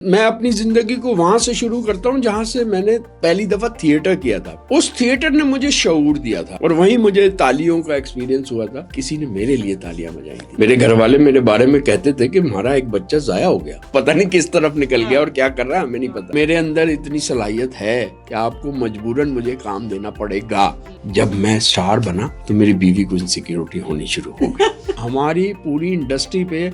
मैं अपनी जिंदगी को वहां से शुरू करता हूँ जहां से मैंने पहली दफा थिएटर किया था। उस थिएटर ने मुझे शऊर दिया था और वहीं मुझे तालियों का एक्सपीरियंस हुआ था। किसी ने मेरे लिए तालियां बजाई थी। मेरे घर वाले मेरे बारे में कहते थे कि हमारा एक बच्चा जाया हो गया, पता नहीं किस तरफ निकल गया और क्या कर रहा है हमें नहीं पता। मेरे अंदर इतनी सलाहियत है कि आपको मजबूरन मुझे काम देना पड़ेगा। जब मैं स्टार बना तो मेरी बीवी को इनसिक्योरिटी होनी शुरू हो गई। हमारी पूरी इंडस्ट्री पे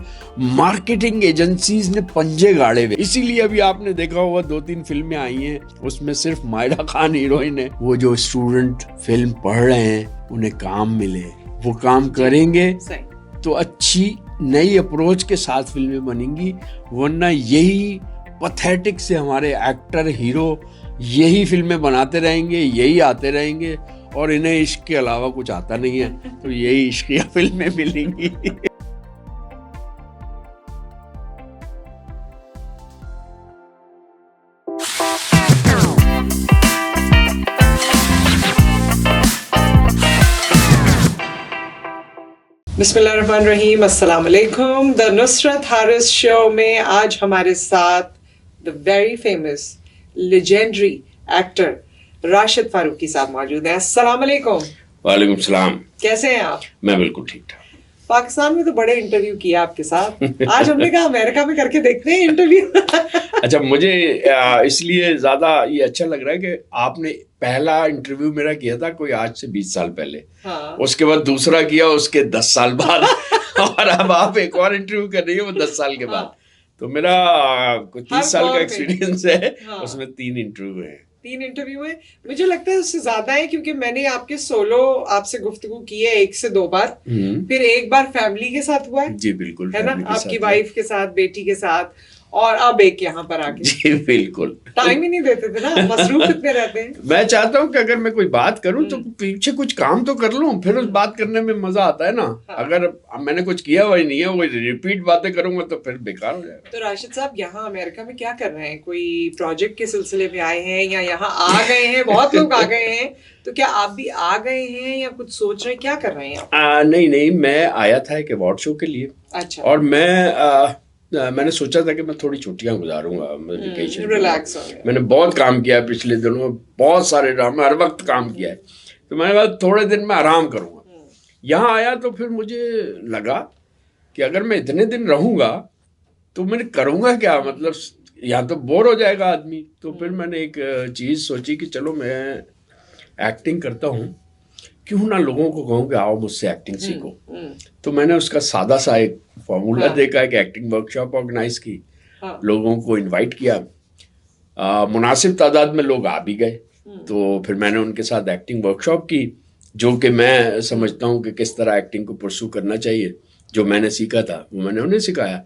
मार्केटिंग एजेंसीज ने पंजे गाड़े हुए। इसीलिए अभी आपने देखा होगा 2-3 फिल्में आई हैं, उसमें सिर्फ मायरा खान हीरोइन है। वो जो स्टूडेंट फिल्म पढ़ रहे हैं उन्हें काम मिले, वो काम करेंगे तो अच्छी नई अप्रोच के साथ फिल्में बनेंगी। वरना यही पैथेटिक से हमारे एक्टर हीरो यही फिल्में बनाते रहेंगे, यही आते रहेंगे और इन्हें इश्क के अलावा कुछ आता नहीं है, तो यही इश्किया फिल्में मिलेंगी। बिस्मिल्लाहिर्रहमानिर्रहीम, अस्सलाम वालेकुम। द नुसरत हारिस शो में आज हमारे साथ the very famous legendary actor Rashid Farooqui sahab मौजूद हैं। अस्सलाम वालेकुम। वालेकुम सलाम। कैसे हैं आप? मैं बिल्कुल ठीक ठाक। पाकिस्तान में तो बड़े इंटरव्यू किया आपके साथ, आज हमने कहा अमेरिका में करके देखते हैं इंटरव्यू। अच्छा, मुझे इसलिए ज्यादा ये अच्छा लग रहा है कि आपने पहला इंटरव्यू मेरा किया था कोई आज से 20 साल पहले। हाँ। उसके बाद दूसरा किया उसके 10 साल बाद और अब आप एक और इंटरव्यू कर रही है वो 10 साल के बाद। हाँ। तो मेरा कुछ 30 साल का एक्सपीरियंस है। हाँ। उसमें 3 इंटरव्यू है। 3 इंटरव्यू है, मुझे लगता है उससे ज्यादा है क्योंकि मैंने आपके सोलो आपसे गुफ्तगू की है 1 से 2 बार, फिर एक बार फैमिली के साथ हुआ है। जी बिल्कुल, है ना, आपकी वाइफ के साथ, बेटी के साथ, और अब एक यहाँ पर आके। जी बिल्कुल। टाइम ही नहीं देते थे ना, मसरूफ इतने रहते हैं। मैं चाहता हूँ कि अगर मैं कोई बात करूँ तो पीछे कुछ काम तो कर लूँ, फिर उस बात करने में मजा आता है ना। हाँ। अगर मैंने कुछ किया हुआ ही नहीं है, वो रिपीट बातें करूंगा तो फिर बेकार हो जाएगा। तो राशिद साहब यहाँ अमेरिका में क्या कर रहे हैं? कोई प्रोजेक्ट के सिलसिले में आए हैं या यहाँ आ गए हैं? बहुत लोग आ गए हैं, तो क्या आप भी आ गए हैं या कुछ सोच रहे हैं, क्या कर रहे हैं? नहीं, मैं आया था एक अवार्ड शो के लिए। अच्छा। और मैंने सोचा था कि मैं थोड़ी छुट्टियां गुजारूंगा, वेकेशन, रिलैक्स। मैंने बहुत काम किया है पिछले दिनों, बहुत सारे ड्रामे, हर वक्त काम किया है, तो मैंने कहा थोड़े दिन में आराम करूंगा। यहाँ आया तो फिर मुझे लगा कि अगर मैं इतने दिन रहूंगा तो मैं करूंगा क्या, मतलब यहाँ तो बोर हो जाएगा आदमी। तो फिर मैंने एक चीज़ सोची कि चलो मैं एक्टिंग करता हूँ, क्यों ना लोगों को कहूँ कि आओ मुझसे एक्टिंग सीखो। तो मैंने उसका सादा सा एक फॉर्मूला देखा, एक एक्टिंग वर्कशॉप ऑर्गेनाइज की। हाँ। लोगों को इनवाइट किया, मुनासिब तादाद में लोग आ भी गए। तो फिर मैंने उनके साथ एक्टिंग वर्कशॉप की, जो कि मैं समझता हूँ कि किस तरह एक्टिंग को परस्यू करना चाहिए। जो मैंने सीखा था वो मैंने उन्हें सिखाया,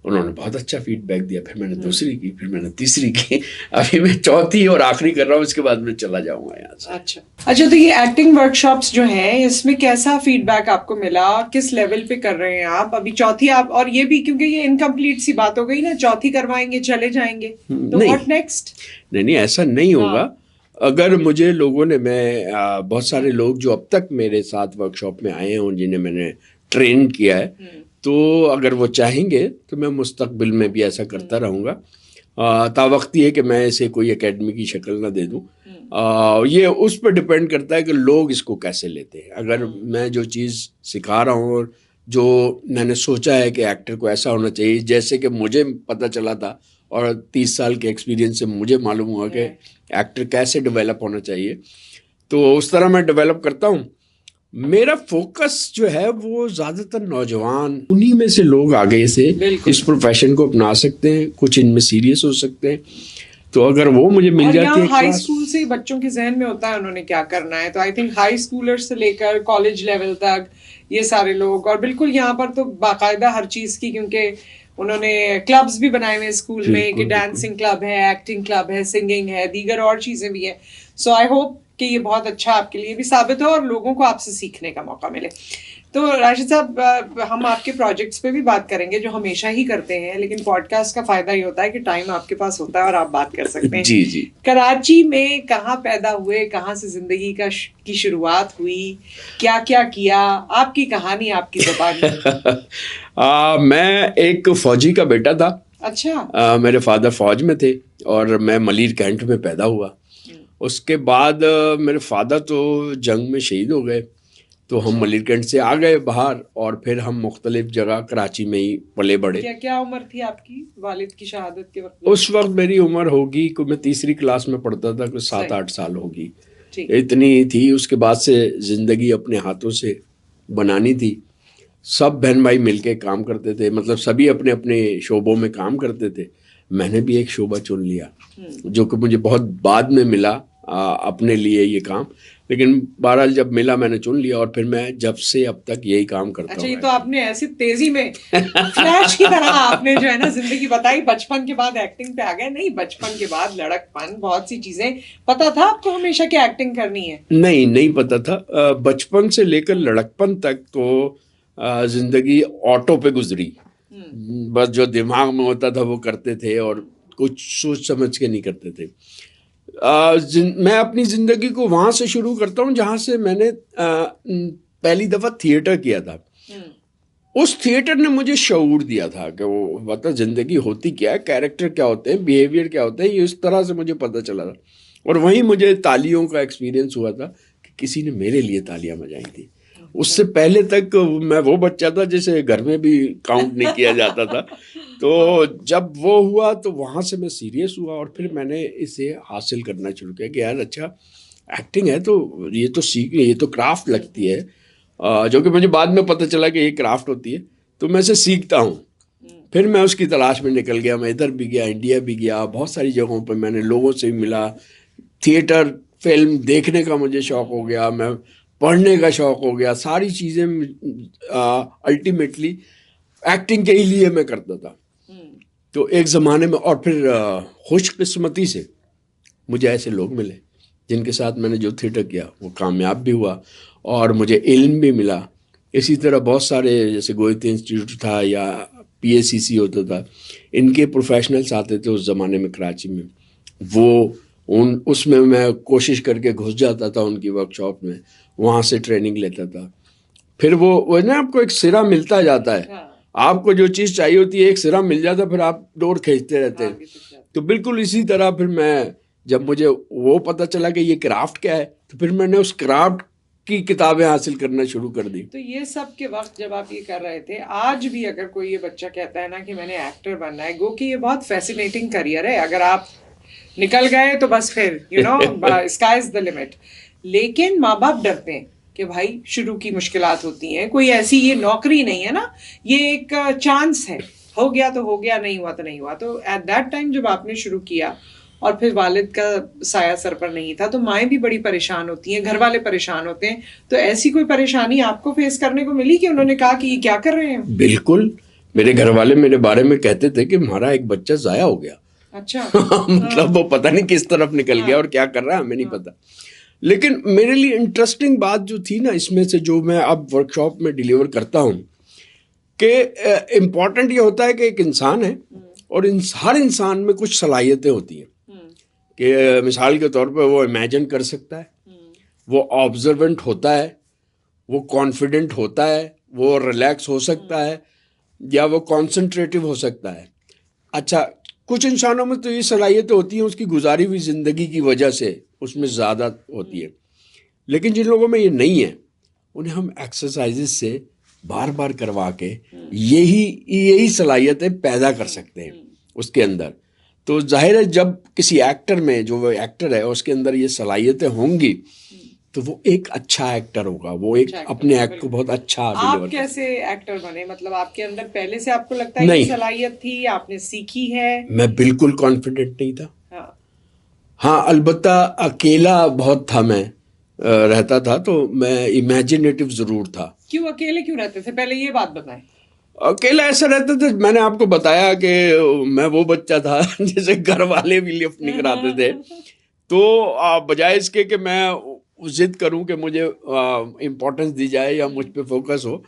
उन्होंने बहुत अच्छा फीडबैक दिया। फिर मैंने दूसरी की, फिर मैंने तीसरी की, अभी मैं चौथी और आखिरी कर रहा हूँ, उसके बाद मैं चला जाऊंगा यहाँ से। अच्छा, तो ये एक्टिंग वर्कशॉप्स जो हैं, इसमें कैसा फीडबैक आपको मिला? किस लेवल पे कर रहे हैं आप? अभी चौथी आप, और ये भी क्योंकि ये इनकम्प्लीट सी बात हो गई ना, चौथी करवाएंगे चले जाएंगे, तो व्हाट नेक्स्ट? नहीं, ऐसा नहीं होगा। अगर मुझे लोगों ने, मैं बहुत सारे लोग जो अब तक मेरे साथ वर्कशॉप में आए हैं जिन्हें मैंने ट्रेन किया है, तो अगर वो चाहेंगे तो मैं मुस्तकबिल में भी ऐसा करता रहूँगा। तावक्ती है कि मैं इसे कोई एकेडमी की शक्ल ना दे दूँ। ये उस पर डिपेंड करता है कि लोग इसको कैसे लेते हैं। अगर मैं जो चीज़ सिखा रहा हूँ और जो मैंने सोचा है कि एक्टर को ऐसा होना चाहिए, जैसे कि मुझे पता चला था और 30 साल के एक्सपीरियंस से मुझे मालूम हुआ कि एक्टर कैसे डेवलप होना चाहिए, तो उस तरह मैं डेवलप करता हूँ। मेरा फोकस जो है वो ज्यादातर नौजवान, उन्हीं में से लोग आगे से इस प्रोफेशन को अपना सकते हैं, कुछ इनमें सीरियस हो सकते हैं। तो अगर वो मुझे मिल जाती है, हाई स्कूल से बच्चों के जहन में होता है उन्होंने क्या करना है, तो आई थिंक हाई स्कूलर्स से लेकर कॉलेज लेवल तक ये सारे लोग, और बिल्कुल यहाँ पर तो बाकायदा हर चीज की, क्योंकि उन्होंने क्लब्स भी बनाए हुए स्कूल में कि डांसिंग क्लब है, एक्टिंग क्लब है, सिंगिंग है, दीगर और चीजें भी हैं। सो आई होप कि ये बहुत अच्छा आपके लिए भी साबित हो और लोगों को आपसे सीखने का मौका मिले। तो राशिद साहब, हम आपके प्रोजेक्ट्स पे भी बात करेंगे जो हमेशा ही करते हैं, लेकिन पॉडकास्ट का फायदा ये होता है कि टाइम आपके पास होता है और आप बात कर सकते हैं। जी जी। कराची में कहाँ पैदा हुए, कहाँ से जिंदगी की शुरुआत हुई, क्या क्या किया, आपकी कहानी, आपकी ज़बान। मैं एक फौजी का बेटा था अच्छा। मेरे फादर फौज में थे और मैं मलीर कैंट में पैदा हुआ। उसके बाद मेरे फादर तो जंग में शहीद हो गए, तो हम मलीर कैंट से आ गए बाहर और फिर हम मुख्तलिफ जगह कराची में ही पले बढ़े। क्या क्या उम्र थी आपकी वालिद की शहादत के वक्त? उस वक्त मेरी उम्र होगी कि मैं तीसरी क्लास में पढ़ता था, कुछ 7-8 साल होगी, इतनी थी। उसके बाद से ज़िंदगी अपने हाथों से बनानी थी। सब बहन भाई मिलके काम करते थे, मतलब सभी अपने अपने शोबों में काम करते थे। मैंने भी एक शोबा चुन लिया जो कि मुझे बहुत बाद में मिला अपने लिए ये काम, लेकिन बहरहाल जब मिला मैंने चुन लिया और फिर मैं जब से अब तक यही काम करता हूँ। अच्छा, ये तो आपने ऐसी तेजी में फ्लैश की तरह आपने जो है ना जिंदगी बताई। बचपन के बाद एक्टिंग पे आ गए? नहीं, बचपन के बाद लड़कपन, बहुत सी चीजें पता था आपको हमेशा कि एक्टिंग करनी है? नहीं पता था। बचपन से लेकर लड़कपन तक तो जिंदगी ऑटो पे गुजरी। बस जो दिमाग में होता था वो करते थे और कुछ सोच समझ के नहीं करते थे। मैं अपनी ज़िंदगी को वहाँ से शुरू करता हूँ जहाँ से मैंने पहली दफ़ा थिएटर किया था। उस थिएटर ने मुझे शऊर दिया था कि वो मतलब ज़िंदगी होती क्या है, कैरेक्टर क्या होते हैं, बिहेवियर क्या होते हैं, ये इस तरह से मुझे पता चला था। और वहीं मुझे तालियों का एक्सपीरियंस हुआ था कि किसी ने मेरे लिए तालियां बजाई थी। उससे पहले तक मैं वो बच्चा था जिसे घर में भी काउंट नहीं किया जाता था। तो जब वो हुआ तो वहाँ से मैं सीरियस हुआ और फिर मैंने इसे हासिल करना शुरू किया कि यार अच्छा एक्टिंग है तो ये तो ये तो क्राफ्ट लगती है, जो कि मुझे बाद में पता चला कि ये क्राफ्ट होती है। तो मैं इसे सीखता हूँ। फिर मैं उसकी तलाश में निकल गया। मैं इधर भी गया, इंडिया भी गया, बहुत सारी जगहों पर मैंने लोगों से भी मिला। थिएटर फिल्म देखने का मुझे शौक़ हो गया, मैं पढ़ने का शौक़ हो गया, सारी चीज़ें अल्टीमेटली एक्टिंग के ही लिए मैं करता था। तो एक ज़माने में और फिर खुशकिस्मती से मुझे ऐसे लोग मिले जिनके साथ मैंने जो थिएटर किया वो कामयाब भी हुआ और मुझे इल्म भी मिला। इसी तरह बहुत सारे जैसे गोयते इंस्टीट्यूट था या PACC होता था, इनके प्रोफेशनल्स आते थे उस ज़माने में कराची में। उसमें मैं कोशिश करके घुस जाता था उनकी वर्कशॉप में, वहाँ से ट्रेनिंग लेता था। फिर वो ना आपको एक सिरा मिलता जाता है। आपको जो चीज़ चाहिए होती है एक सिरा मिल जाता है, फिर आप डोर खींचते रहते हैं। तो बिल्कुल इसी तरह फिर मैं जब मुझे वो पता चला कि ये क्राफ्ट क्या है तो फिर मैंने उस क्राफ्ट की किताबें हासिल करना शुरू कर दी। तो ये सब के वक्त जब आप ये कर रहे थे, आज भी अगर कोई ये बच्चा कहता है ना कि मैंने एक्टर बनना है, गो कि ये बहुत फैसिनेटिंग करियर है, अगर आप निकल गए तो बस फिर स्काई इज द लिमिट। लेकिन माँ बाप डरते हैं कि भाई शुरू की मुश्किलात होती हैं, कोई ऐसी ये नौकरी नहीं है ना, ये एक चांस है, हो गया तो हो गया, नहीं हुआ तो नहीं हुआ। तो एट दैट टाइम जब आपने शुरू किया और फिर वालिद का साया सर पर नहीं था, तो माएँ भी बड़ी परेशान होती हैं, घर वाले परेशान होते हैं। तो ऐसी कोई परेशानी आपको फेस करने को मिली कि उन्होंने कहा कि ये क्या कर रहे हैं? बिल्कुल, मेरे घर वाले मेरे बारे में कहते थे कि हमारा एक बच्चा ज़ाया हो गया। अच्छा। मतलब वो पता नहीं किस तरफ निकल गया और क्या कर रहा है हमें नहीं पता। लेकिन मेरे लिए इंटरेस्टिंग बात जो थी ना इसमें से, जो मैं अब वर्कशॉप में डिलीवर करता हूँ, कि इम्पॉर्टेंट ये होता है कि एक इंसान है और हर इंसान में कुछ सलाहियतें होती हैं कि मिसाल के तौर पर वो इमेजिन कर सकता है, वो ऑब्जर्वेंट होता है, वो कॉन्फिडेंट होता है, वो रिलैक्स हो सकता है या वो कॉन्सेंट्रेटिव हो सकता है। अच्छा, कुछ इंसानों में तो ये सलाहियतें होती हैं उसकी गुजारी हुई ज़िंदगी की वजह से उसमें ज़्यादा होती है, लेकिन जिन लोगों में ये नहीं है उन्हें हम एक्सरसाइजेस से बार बार करवा के यही सलाहियतें पैदा कर सकते हैं उसके अंदर। तो जाहिर है जब किसी एक्टर में, जो वो एक्टर है उसके अंदर ये सलाहियतें होंगी तो वो एक अच्छा एक्टर होगा, वो एक अपने एक्ट को बहुत अच्छा आप कैसे एक्टर बने? मतलब आपके अंदर पहले से आपको लगता है कि सलाहियत थी, आपने सीखी है? मैं बिल्कुल कॉन्फिडेंट नहीं था। हाँ, अलबत्ता अकेला बहुत था, मैं रहता था, तो मैं इमेजिनेटिव जरूर था। क्यों अकेले क्यों रहते थे, पहले ये बात बताएं। अकेला ऐसा रहता था, मैंने आपको बताया कि मैं वो बच्चा था जिसे घर वाले भी लिफ्ट नहीं कराते थे। तो बजाय इसके कि मैं जिद करूं कि मुझे इम्पोर्टेंस दी जाए या मुझ पे फोकस हो,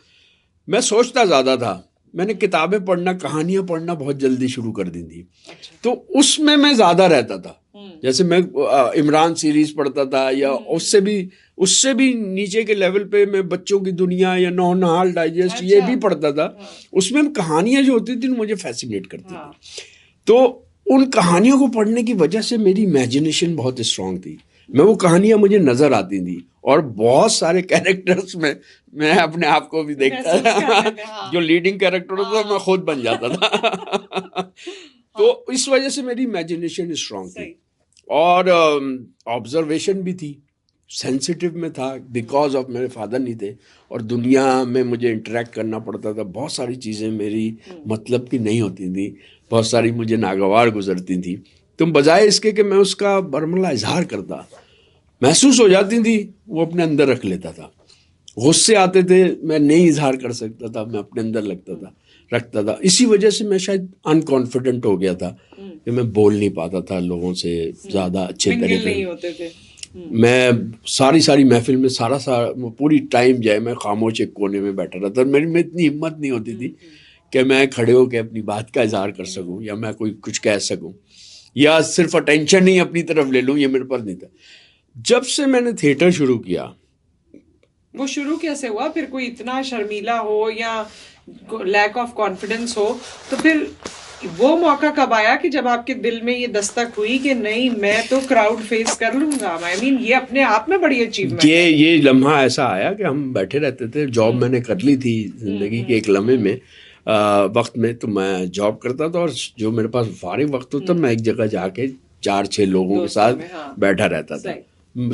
मैं सोचता ज़्यादा था। मैंने किताबें पढ़ना, कहानियां पढ़ना बहुत जल्दी शुरू कर दी थी। अच्छा। तो उसमें मैं ज़्यादा रहता था। जैसे मैं इमरान सीरीज पढ़ता था या उससे भी उससे भी नीचे के लेवल पे मैं बच्चों की दुनिया या नौनिहाल डाइजेस्ट ये भी पढ़ता था। उसमें कहानियां जो होती थी मुझे फैसिनेट करती थी। तो उन कहानियों को पढ़ने की वजह से मेरी इमेजिनेशन बहुत स्ट्रांग थी। मैं वो कहानियां मुझे नजर आती थी और बहुत सारे कैरेक्टर्स में मैं अपने आप को भी देखता था। जो लीडिंग कैरेक्टर होता था मैं खुद बन जाता था। तो इस वजह से मेरी इमेजिनेशन स्ट्रांग थी और ऑब्जर्वेशन भी थी, सेंसिटिव में था बिकॉज ऑफ मेरे फादर नहीं थे और दुनिया में मुझे इंटरेक्ट करना पड़ता था। बहुत सारी चीज़ें मेरी मतलब की नहीं होती थी, बहुत सारी मुझे नागवार गुजरती थी। तो बजाय इसके कि मैं उसका बरमला इजहार करता, महसूस हो जाती थी, वो अपने अंदर रख लेता था। गुस्से आते थे, मैं नहीं इजहार कर सकता था, मैं अपने अंदर रखता था। इसी वजह से मैं शायद अनकॉन्फिडेंट हो गया था कि मैं बोल नहीं पाता था लोगों से ज़्यादा अच्छे तरीके नहीं होते थे। मैं सारी महफिल में सारा पूरी टाइम जाए मैं खामोश एक कोने में बैठा रहता। मेरी में इतनी हिम्मत नहीं होती थी कि मैं खड़े होकर अपनी बात का इजहार कर सकूं या मैं कोई कुछ कह सकूं या सिर्फ अटेंशन ही अपनी तरफ ले लूं, ये मेरे पास नहीं था। जब से मैंने थिएटर शुरू किया, वो शुरू कैसे हुआ? फिर कोई इतना शर्मीला हो या लैक ऑफ कॉन्फिडेंस हो, तो फिर वो मौका कब आया कि जब आपके दिल में ये दस्तक हुई कि नहीं मैं तो क्राउड फेस कर लूंगा? आई मीन ये अपने आप में बड़ी अचीवमेंट है। ये लम्हा ऐसा आया कि हम बैठे रहते थे, जॉब मैंने कर ली थी जिंदगी के एक लम्हे में वक्त में। तो मैं जॉब करता था और जो मेरे पास फारिग वक्त होता मैं एक जगह जाके 4-6 लोगों के साथ बैठा रहता था।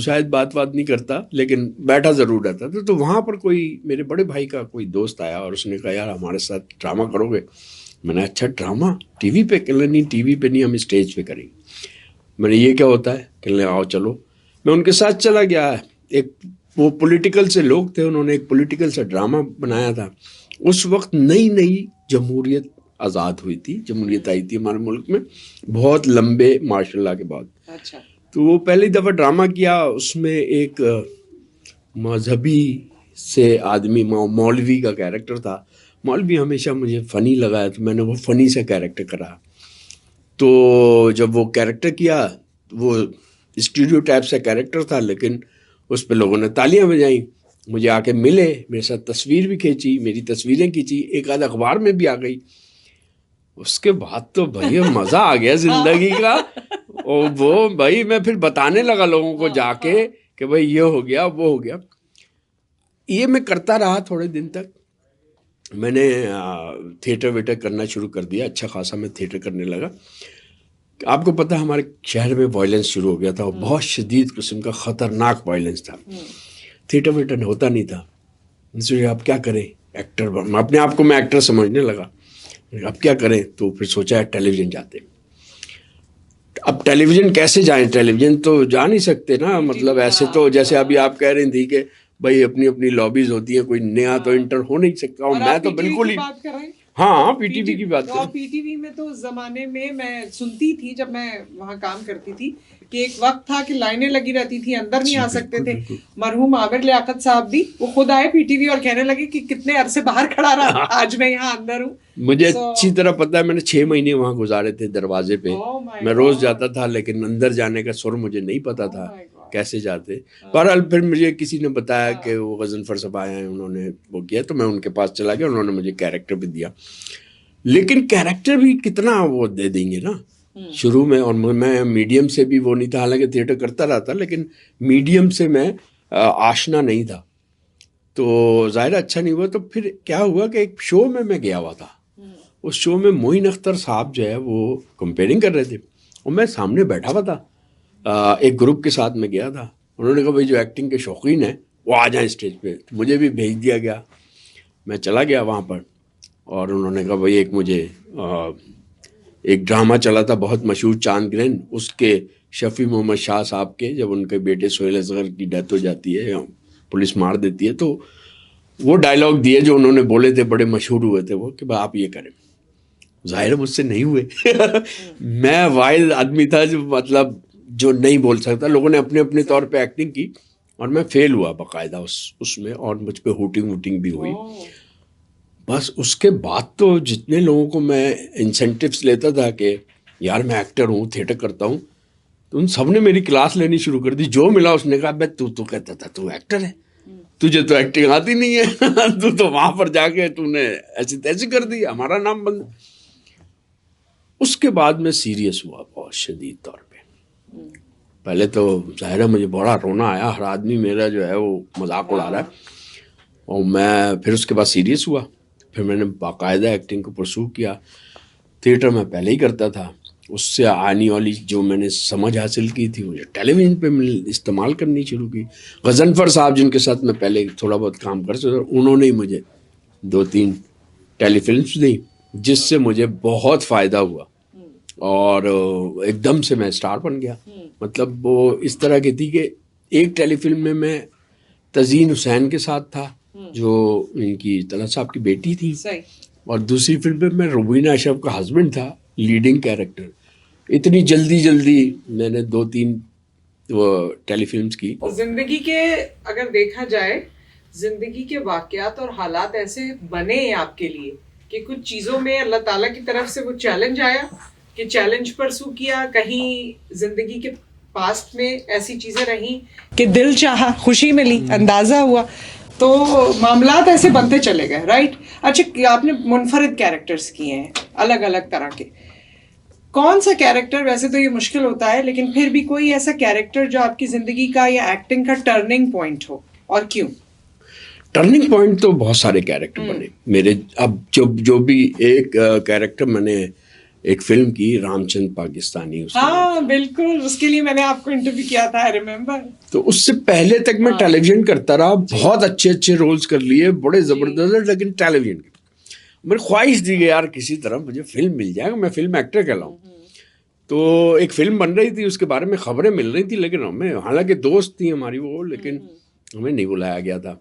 शायद बात नहीं करता लेकिन बैठा जरूर रहता था। तो वहाँ पर कोई मेरे बड़े भाई का कोई दोस्त आया और उसने कहा यार हमारे साथ ड्रामा करोगे? मैंने अच्छा ड्रामा टीवी पे? कहने नहीं टीवी पे नहीं, हम स्टेज पे करेंगे। मैंने ये क्या होता है? कहने आओ चलो। मैं उनके साथ चला गया। एक वो पॉलिटिकल से लोग थे, उन्होंने एक पॉलिटिकल से ड्रामा बनाया था। उस वक्त नई जमहूरियत आज़ाद हुई थी, जमहूरियत आई थी हमारे मुल्क में बहुत लंबे मार्शल लॉ के बाद। अच्छा। तो वो पहली दफ़ा ड्रामा किया, उसमें एक मजहबी से आदमी मौलवी का कैरेक्टर था। मौलवी हमेशा मुझे फ़नी लगा है तो मैंने वो फ़नी से कैरेक्टर करा। तो जब वो कैरेक्टर किया वो स्टीरियोटाइप सा कैरेक्टर था, लेकिन उस पर लोगों ने तालियां बजाई। मुझे आके मिले, मेरे साथ तस्वीर भी खींची, मेरी तस्वीरें खींची, एक आध अखबार में भी आ गई। उसके बाद तो भैया मज़ा आ गया ज़िंदगी का। और वो भाई मैं फिर बताने लगा लोगों को जाके कि भाई ये हो गया वो हो गया। ये मैं करता रहा थोड़े दिन तक। मैंने थिएटर वेटर करना शुरू कर दिया, अच्छा खासा मैं थिएटर करने लगा। आपको पता है हमारे शहर में वायलेंस शुरू हो गया था, बहुत शदीद किस्म का ख़तरनाक वायलेंस था। थिएटर वेटर होता नहीं था। इसलिए आप क्या करें, एक्टर अपने आप को मैं एक्टर समझने लगा। अब क्या करें? तो फिर सोचा है टेलीविज़न जाते। अब टेलीविज़न कैसे जाएं? टेलीविज़न तो जा नहीं सकते ना, मतलब ऐसे तो जैसे अभी आप कह रही थी कि भाई अपनी अपनी लॉबीज होती है, कोई नया तो इंटर हो नहीं सकता। और मैं तो बिल्कुल ही बात कर रहे हैं। हाँ पीटीवी की बात तो पीटीवी में तो उस जमाने में मैं सुनती थी जब मैं वहाँ काम करती थी कि एक वक्त था कि लाइनें लगी रहती थी, अंदर नहीं आ सकते थे। मरहूम आमिर लियाकत साहब भी वो खुद आए पीटीवी और कहने लगे कि कितने अरसे बाहर खड़ा रहा, आज मैं यहाँ अंदर हूँ। मुझे अच्छी तरह पता है, मैंने 6 महीने वहाँ गुजारे थे दरवाजे पे। मैं रोज जाता था लेकिन अंदर जाने का सुर मुझे नहीं पता था कैसे जाते। बहरहाल फिर मुझे किसी ने बताया कि वो गजनफर साहब आए हैं, उन्होंने वो किया, तो मैं उनके पास चला गया, उन्होंने मुझे कैरेक्टर भी दिया। लेकिन कैरेक्टर भी कितना वो दे देंगे ना शुरू में। और मैं मीडियम से भी वो नहीं था, हालांकि थिएटर करता रहा था लेकिन मीडियम से मैं आशना नहीं था, तो ज़ाहिर अच्छा नहीं हुआ। तो फिर क्या हुआ कि एक शो में मैं गया हुआ था। उस शो में मोइन अख्तर साहब जो है वो कंपेयरिंग कर रहे थे और मैं सामने बैठा हुआ था। एक ग्रुप के साथ में गया था। उन्होंने कहा भाई जो एक्टिंग के शौकीन हैं वो आ जाएं स्टेज पे। तो मुझे भी भेज दिया गया। मैं चला गया वहाँ पर और उन्होंने कहा भाई एक ड्रामा चला था बहुत मशहूर, चांद ग्रहण, उसके शफ़ी मोहम्मद शाह साहब के जब उनके बेटे सोहेल असगर की डेथ हो जाती है, पुलिस मार देती है, तो वो डायलॉग दिए जो उन्होंने बोले थे, बड़े मशहूर हुए थे वो कि भाई आप ये करें। ज़ाहिर मुझसे नहीं हुए। मैं वाइल्ड आदमी था जो मतलब जो नहीं बोल सकता। लोगों ने अपने अपने तौर पे एक्टिंग की और मैं फेल हुआ बाकायदा उसमें, और मुझ पे हुटिंग वुटिंग भी हुई। बस उसके बाद तो जितने लोगों को मैं इंसेंटिव्स लेता था कि यार मैं एक्टर हूँ, थिएटर करता हूँ, तो उन सबने मेरी क्लास लेनी शुरू कर दी। जो मिला उसने कहा, बे तू तो कहता था तू एक्टर है, तुझे तो एक्टिंग आती नहीं है तू तो वहां पर जाके तूने ऐसी तैसी कर दी, हमारा नाम बंद। उसके बाद मैं सीरियस हुआ बहुत शदीद तौर पे। पहले तो जाहिर है मुझे बड़ा रोना आया, हर आदमी मेरा जो है वो मजाक उड़ा रहा है, और मैं फिर उसके बाद सीरियस हुआ। फिर मैंने बाकायदा एक्टिंग को परसू किया। थिएटर में पहले ही करता था, उससे आने वाली जो मैंने समझ हासिल की थी मुझे टेलीविज़न पे इस्तेमाल करनी शुरू की। गजनफर साहब जिनके साथ मैं पहले थोड़ा बहुत काम करता था, उन्होंने ही मुझे 2-3 टेलीफिल्म्स दी, जिससे मुझे बहुत फ़ायदा हुआ और एकदम से मैं स्टार बन गया। मतलब वो इस तरह की थी कि एक टेलीफिल्म में मैं तज़ीन हुसैन के साथ था, जो इनकी तलत साहब की बेटी थी, और दूसरी फिल्म में मैं रुबीना अशरफ का हस्बैंड था, लीडिंग कैरेक्टर। इतनी जल्दी मैंने 2-3 वो टेलीफिल्म्स की। जिंदगी के अगर देखा जाए, जिंदगी के वाकयात और हालात ऐसे बने हैं आपके लिए कि कुछ चीजों में अल्लाह ताला की तरफ से वो चैलेंज आया कि चैलेंज परसू किया, कहीं जिंदगी के पास्ट में ऐसी चीजें रही कि दिल चाहा, खुशी मिली, अंदाजा हुआ, तो मामलात ऐसे बनते चले गए, राइट। अच्छा, आपने मुनफरिद कैरेक्टर्स किए हैं अलग अलग तरह के, कौन सा कैरेक्टर, वैसे तो ये मुश्किल होता है, लेकिन फिर भी कोई ऐसा कैरेक्टर जो आपकी जिंदगी का या एक्टिंग का टर्निंग पॉइंट हो, और क्यों? टर्निंग पॉइंट तो बहुत सारे कैरेक्टर बने मेरे। अब जो भी एक कैरेक्टर मैंने एक फिल्म की, रामचंद्र पाकिस्तानी, हाँ बिल्कुल, उसके लिए मैंने आपको इंटरव्यू किया था, आई रिमेम्बर। तो उससे पहले तक मैं टेलीविजन करता रहा, बहुत अच्छे रोल्स कर लिए, बड़े जबरदस्त, लेकिन टेलीविजन के मेरी ख्वाहिश थी कि यार किसी तरह मुझे फिल्म मिल जाए, मैं फिल्म एक्टर कहलाऊं। तो एक फिल्म बन रही थी, उसके बारे में खबरें मिल रही थी, लेकिन हमें, हालांकि दोस्त थी हमारी वो, लेकिन हमें नहीं बुलाया गया था।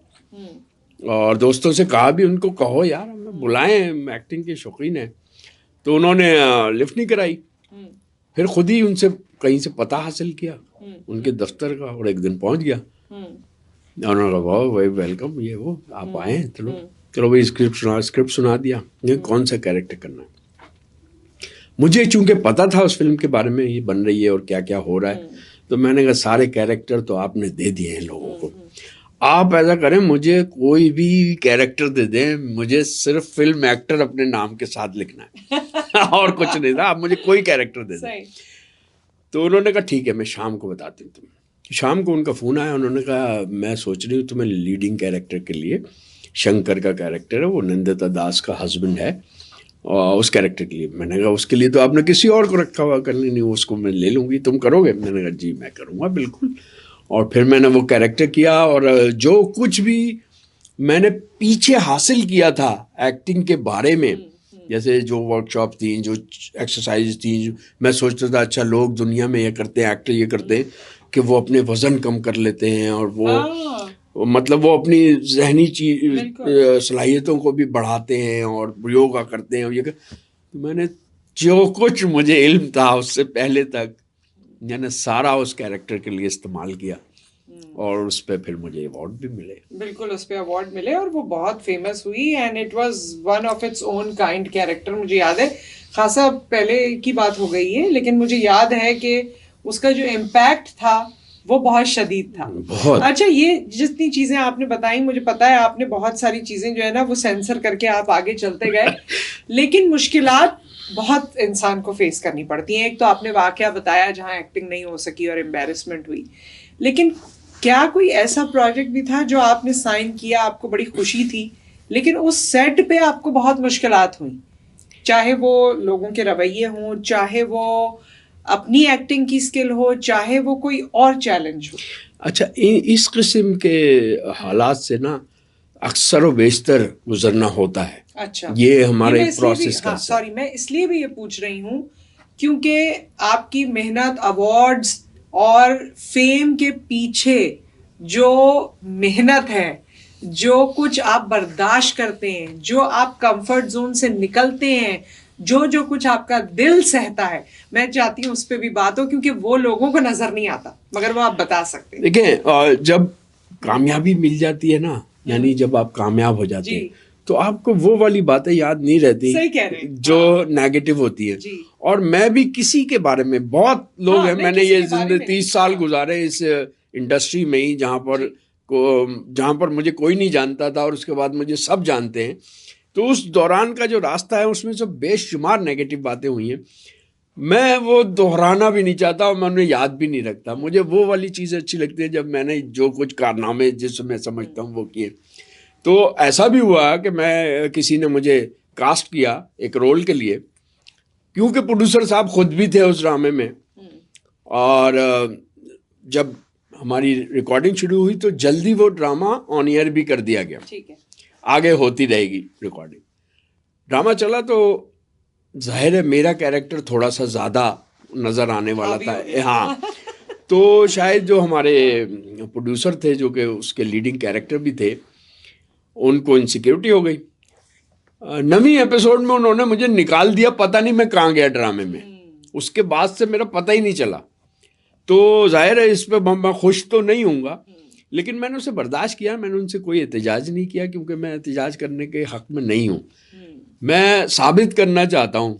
और दोस्तों से कहा भी, उनको कहो यार हमें बुलाएं, एक्टिंग के शौकीन है। तो उन्होंने लिफ्ट नहीं कराई। फिर खुद ही उनसे कहीं से पता हासिल किया उनके दफ्तर का, और एक दिन पहुंच गया। उन्होंने कहा वाह भाई वेलकम, ये वो आप आए हैं, चलो भाई स्क्रिप्ट सुना दिया, ये कौन सा कैरेक्टर करना है। मुझे चूंकि पता था उस फिल्म के बारे में, ये बन रही है और क्या क्या हो रहा है, तो मैंने कहा सारे कैरेक्टर तो आपने दे दिए हैं लोगों को, आप ऐसा करें मुझे कोई भी कैरेक्टर दे दें, मुझे सिर्फ फिल्म एक्टर अपने नाम के साथ लिखना है और कुछ नहीं था, आप मुझे कोई कैरेक्टर दे दें। तो उन्होंने कहा ठीक है, मैं शाम को बताती हूँ तुम्हें। शाम को उनका फ़ोन आया, उन्होंने कहा मैं सोच रही हूँ तुम्हें लीडिंग कैरेक्टर के लिए, शंकर का कैरेक्टर है, वो नंदिता दास का हस्बैंड है, और उस कैरेक्टर के लिए। मैंने कहा उसके लिए तो आपने किसी और को रखा हुआ, करनी नहीं, उसको मैं ले लूँगी, तुम करोगे? मैंने कहा जी मैं करूँगा बिल्कुल। और फिर मैंने वो कैरेक्टर किया, और जो कुछ भी मैंने पीछे हासिल किया था एक्टिंग के बारे में, जैसे जो वर्कशॉप थी, जो एक्सरसाइज थी, मैं सोचता था अच्छा लोग दुनिया में ये करते हैं, एक्टर ये करते हैं कि वो अपने वज़न कम कर लेते हैं, और वो मतलब वो अपनी जहनी सलाहियतों को भी बढ़ाते हैं और योगा करते हैं, और ये तो मैंने जो कुछ मुझे इल्म था उससे पहले तक मैंने सारा उस कैरेक्टर के लिए इस्तेमाल किया, और उस पर फिर मुझे अवार्ड भी मिले। बिल्कुल, उस पर अवार्ड मिले और वो बहुत फेमस हुई, and it was one of its own kind character. मुझे याद है, खासा पहले की बात हो गई है, लेकिन मुझे याद है कि उसका जो इम्पैक्ट था वो बहुत शदीद था, बहुत। अच्छा, ये जितनी चीजें आपने बताई, मुझे पता है आपने बहुत सारी चीजें जो है ना वो सेंसर करके आप आगे चलते गए लेकिन मुश्किलात बहुत इंसान को फेस करनी पड़ती हैं। एक तो आपने वाकया बताया जहाँ एक्टिंग नहीं हो सकी और एम्बैरेसमेंट हुई, लेकिन क्या कोई ऐसा प्रोजेक्ट भी था जो आपने साइन किया, आपको बड़ी खुशी थी, लेकिन उस सेट पे आपको बहुत मुश्किलात हुई, चाहे वो लोगों के रवैये हों, चाहे वो अपनी एक्टिंग की स्किल हो, चाहे वो कोई और चैलेंज हो? अच्छा, इस किस्म के हालात से ना अक्सर व बेशतर गुजरना होता है। अच्छा, ये हमारे एक प्रोसेस का। सॉरी, मैं इसलिए भी ये पूछ रही हूँ क्योंकि आपकी मेहनत, अवार्ड्स और फेम के पीछे जो मेहनत है, जो कुछ आप बर्दाश्त करते हैं, जो आप कंफर्ट जोन से निकलते हैं, जो कुछ आपका दिल सहता है, मैं चाहती हूँ उस पर भी बात हो, क्योंकि वो लोगों को नजर नहीं आता, मगर वो आप बता सकते हैं। देखिए, जब कामयाबी मिल जाती है ना, यानी जब आप कामयाब हो जाते हैं, तो आपको वो वाली बातें याद नहीं रहती। सही कह रहे हैं। जो नेगेटिव होती है। जी। और मैं भी किसी के बारे में, बहुत लोग हाँ, हैं, नहीं, मैंने किसी ये के बारे जिंदगी में 30 साल हाँ। गुजारे इस इंडस्ट्री में ही, जहाँ पर मुझे कोई नहीं जानता था और उसके बाद मुझे सब जानते हैं। तो उस दौरान का जो रास्ता है उसमें सब बेशुमार नेगेटिव बातें हुई हैं। मैं वो दोहराना भी नहीं चाहता और मैं उन्हें याद भी नहीं रखता। मुझे वो वाली चीज़ अच्छी लगती है जब मैंने जो कुछ कारनामे जिससे मैं समझता हूँ वो किए। तो ऐसा भी हुआ कि मैं, किसी ने मुझे कास्ट किया एक रोल के लिए, क्योंकि प्रोड्यूसर साहब खुद भी थे उस ड्रामे में। और जब हमारी रिकॉर्डिंग शुरू हुई तो जल्दी वो ड्रामा ऑन एयर भी कर दिया गया। ठीक है। आगे होती रहेगी रिकॉर्डिंग। ड्रामा चला तो जाहिर है मेरा कैरेक्टर थोड़ा सा ज़्यादा नज़र आने वाला था। हाँ। तो शायद जो हमारे प्रोड्यूसर थे, जो कि उसके लीडिंग कैरेक्टर भी थे, उनको इनसिक्योरिटी हो गई। नवीं एपिसोड में उन्होंने मुझे निकाल दिया, पता नहीं मैं कहाँ गया ड्रामे में। उसके बाद से मेरा पता ही नहीं चला। तो जाहिर है इस पे मैं खुश तो नहीं हूँगा, लेकिन मैंने उसे बर्दाश्त किया। मैंने उनसे कोई एहतजाज नहीं किया, क्योंकि मैं एहतजाज करने के हक में नहीं हूँ। मैं साबित करना चाहता हूँ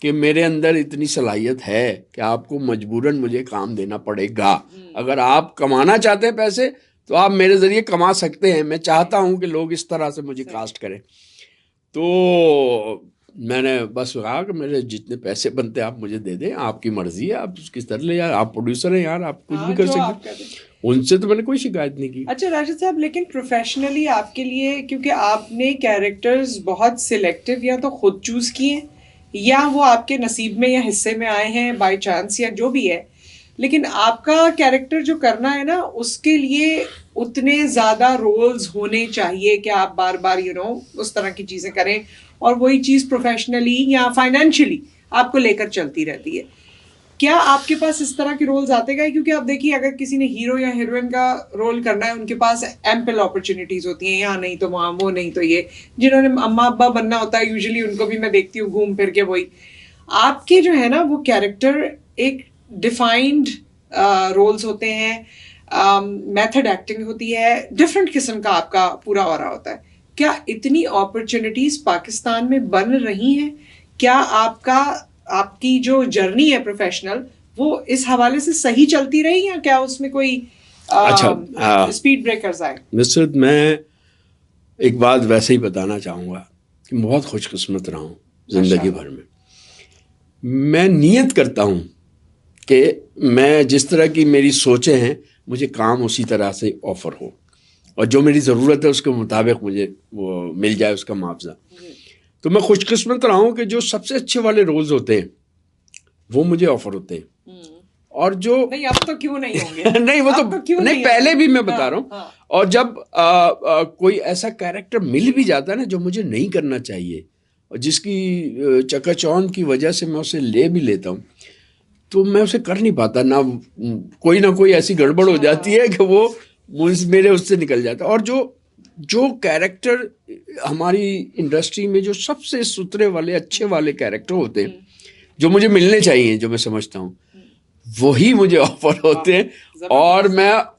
कि मेरे अंदर इतनी सलाहियत है कि आपको मजबूरन मुझे काम देना पड़ेगा। अगर आप कमाना चाहते हैं पैसे तो आप मेरे ज़रिए कमा सकते हैं। मैं चाहता हूँ कि लोग इस तरह से मुझे कास्ट करें। तो मैंने बस कहा कि मेरे जितने पैसे बनते हैं आप मुझे दे दें, आपकी मर्जी है, आप किस तरह ले, यार आप प्रोड्यूसर हैं यार, आप कुछ भी कर सकते हैं। उनसे तो मैंने कोई शिकायत नहीं की। अच्छा राशिद साहब, लेकिन प्रोफेशनली आपके लिए, क्योंकि आपने कैरेक्टर्स बहुत सिलेक्टिव या तो खुद चूज किए या वो आपके नसीब में या हिस्से में आए हैं बाय चांस या जो भी है, लेकिन आपका कैरेक्टर जो करना है ना, उसके लिए उतने ज़्यादा रोल्स होने चाहिए कि आप बार बार उस तरह की चीज़ें करें और वही चीज़ प्रोफेशनली या फाइनेंशियली आपको लेकर चलती रहती है। क्या आपके पास इस तरह के रोल्स आते गए? क्योंकि आप देखिए, अगर किसी ने हीरो या हीरोइन का रोल करना है, उनके पास एम्पल अपॉर्चुनिटीज होती हैं, यहाँ नहीं तो वहाँ, वो नहीं तो ये। जिन्होंने अम्मा अब्बा बनना होता है, यूजुअली उनको भी मैं देखती हूँ घूम फिर के वही। आपके जो है ना वो कैरेक्टर एक डिफाइंड रोल्स होते हैं, मेथड एक्टिंग होती है, डिफरेंट किस्म का आपका पूरा ऑरा होता है। क्या इतनी अपॉर्चुनिटीज पाकिस्तान में बन रही हैं? क्या आपकी जो जर्नी है प्रोफेशनल, वो इस हवाले से सही चलती रही, या क्या उसमें कोई स्पीड ब्रेकर्स आए? नुसरत, मैं एक बात वैसे ही बताना चाहूँगा कि बहुत खुशकिस्मत रहा हूँ ज़िंदगी भर में। मैं नियत करता हूँ कि मैं जिस तरह की मेरी सोचें हैं, मुझे काम उसी तरह से ऑफर हो और जो मेरी ज़रूरत है उसके मुताबिक मुझे वो मिल जाए, उसका मुआवजा। तो मैं खुशकिस्मत रहा हूँ कि जो सबसे अच्छे वाले रोल्स होते हैं वो मुझे ऑफर होते हैं। और जो नहीं, अब तो क्यों नहीं होंगे? नहीं, वो तो क्यों नहीं, पहले भी मैं बता रहा हूँ। और जब कोई ऐसा कैरेक्टर मिल भी जाता है ना जो मुझे नहीं करना चाहिए और जिसकी चकाचौंध की वजह से मैं उसे ले भी लेता हूँ, तो मैं उसे कर नहीं पाता। ना कोई ऐसी गड़बड़ हो जाती है कि वो मेरे उससे निकल जाता है। और जो कैरेक्टर हमारी इंडस्ट्री में जो सबसे सुथरे वाले अच्छे वाले कैरेक्टर होते हैं, जो मुझे मिलने चाहिए, जो मैं समझता हूँ, वही मुझे ऑफर होते हैं।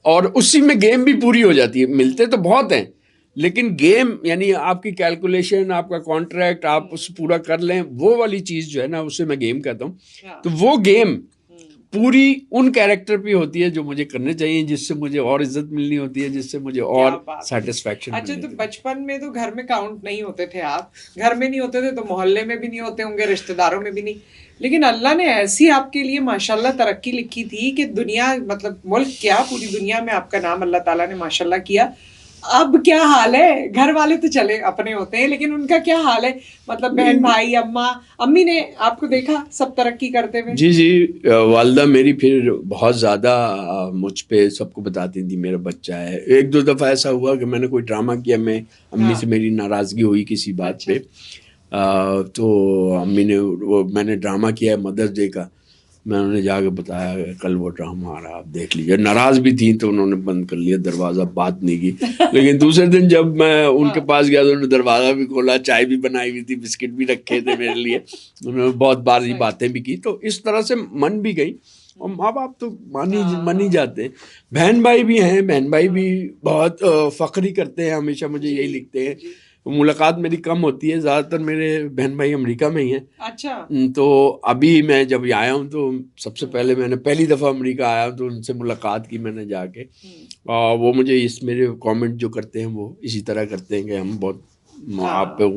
और उसी में गेम भी पूरी हो जाती है। मिलते तो बहुत हैं, लेकिन गेम यानी आपकी कैलकुलेशन, आपका कॉन्ट्रैक्ट, आप उसे पूरा कर लें, वो वाली चीज़ जो है ना, उसे मैं गेम कहता हूँ। तो वो गेम पूरी उन कैरेक्टर पे होती है जो मुझे करने चाहिए, जिससे मुझे और इज्जत मिलनी होती है, जिससे मुझे और सेटिस्फैक्शन। अच्छा, तो बचपन में तो घर में काउंट नहीं होते थे आप, घर में नहीं होते थे तो मोहल्ले में भी नहीं होते होंगे, रिश्तेदारों में भी नहीं, लेकिन अल्लाह ने ऐसी आपके लिए माशाल्लाह तरक्की लिखी थी कि दुनिया, मतलब मुल्क क्या, पूरी दुनिया में आपका नाम अल्लाह ताला ने माशाल्लाह किया। अब क्या हाल है? घर वाले तो चले अपने होते हैं, लेकिन उनका क्या हाल है? मतलब बहन भाई, अम्मी ने आपको देखा सब तरक्की करते हुए? जी, वालदा मेरी फिर बहुत ज़्यादा मुझ पे सबको बताती थी मेरा बच्चा है। एक दो दफ़ा ऐसा हुआ कि मैंने कोई ड्रामा किया, मैं अम्मी से मेरी नाराज़गी हुई किसी बात पे, तो अम्मी ने मैंने ड्रामा किया है मदर्स डे का, मैं उन्हें जाकर बताया कल वो ड्रामा आ रहा है, आप देख लीजिए। नाराज़ भी थी तो उन्होंने बंद कर लिया दरवाज़ा, बात नहीं की। लेकिन दूसरे दिन जब मैं उनके पास गया तो उन्होंने दरवाज़ा भी खोला, चाय भी बनाई हुई थी, बिस्किट भी रखे थे मेरे लिए, उन्होंने बहुत बार ये बातें भी की। तो इस तरह से मन भी गई। और माँ बाप तो मान ही जाते हैं। बहन भाई भी हैं, बहन भाई भी बहुत फ़ख्री करते हैं, हमेशा मुझे यही लिखते हैं मुलाकात मेरी कम होती है, ज़्यादातर मेरे बहन भाई अमेरिका में ही हैं। अच्छा। तो अभी मैं जब आया हूँ तो सबसे पहले मैंने पहली दफ़ा अमेरिका आया तो उनसे मुलाकात की मैंने जाके, और वो मुझे इस मेरे कमेंट जो करते हैं वो इसी तरह करते हैं कि हम बहुत आप पे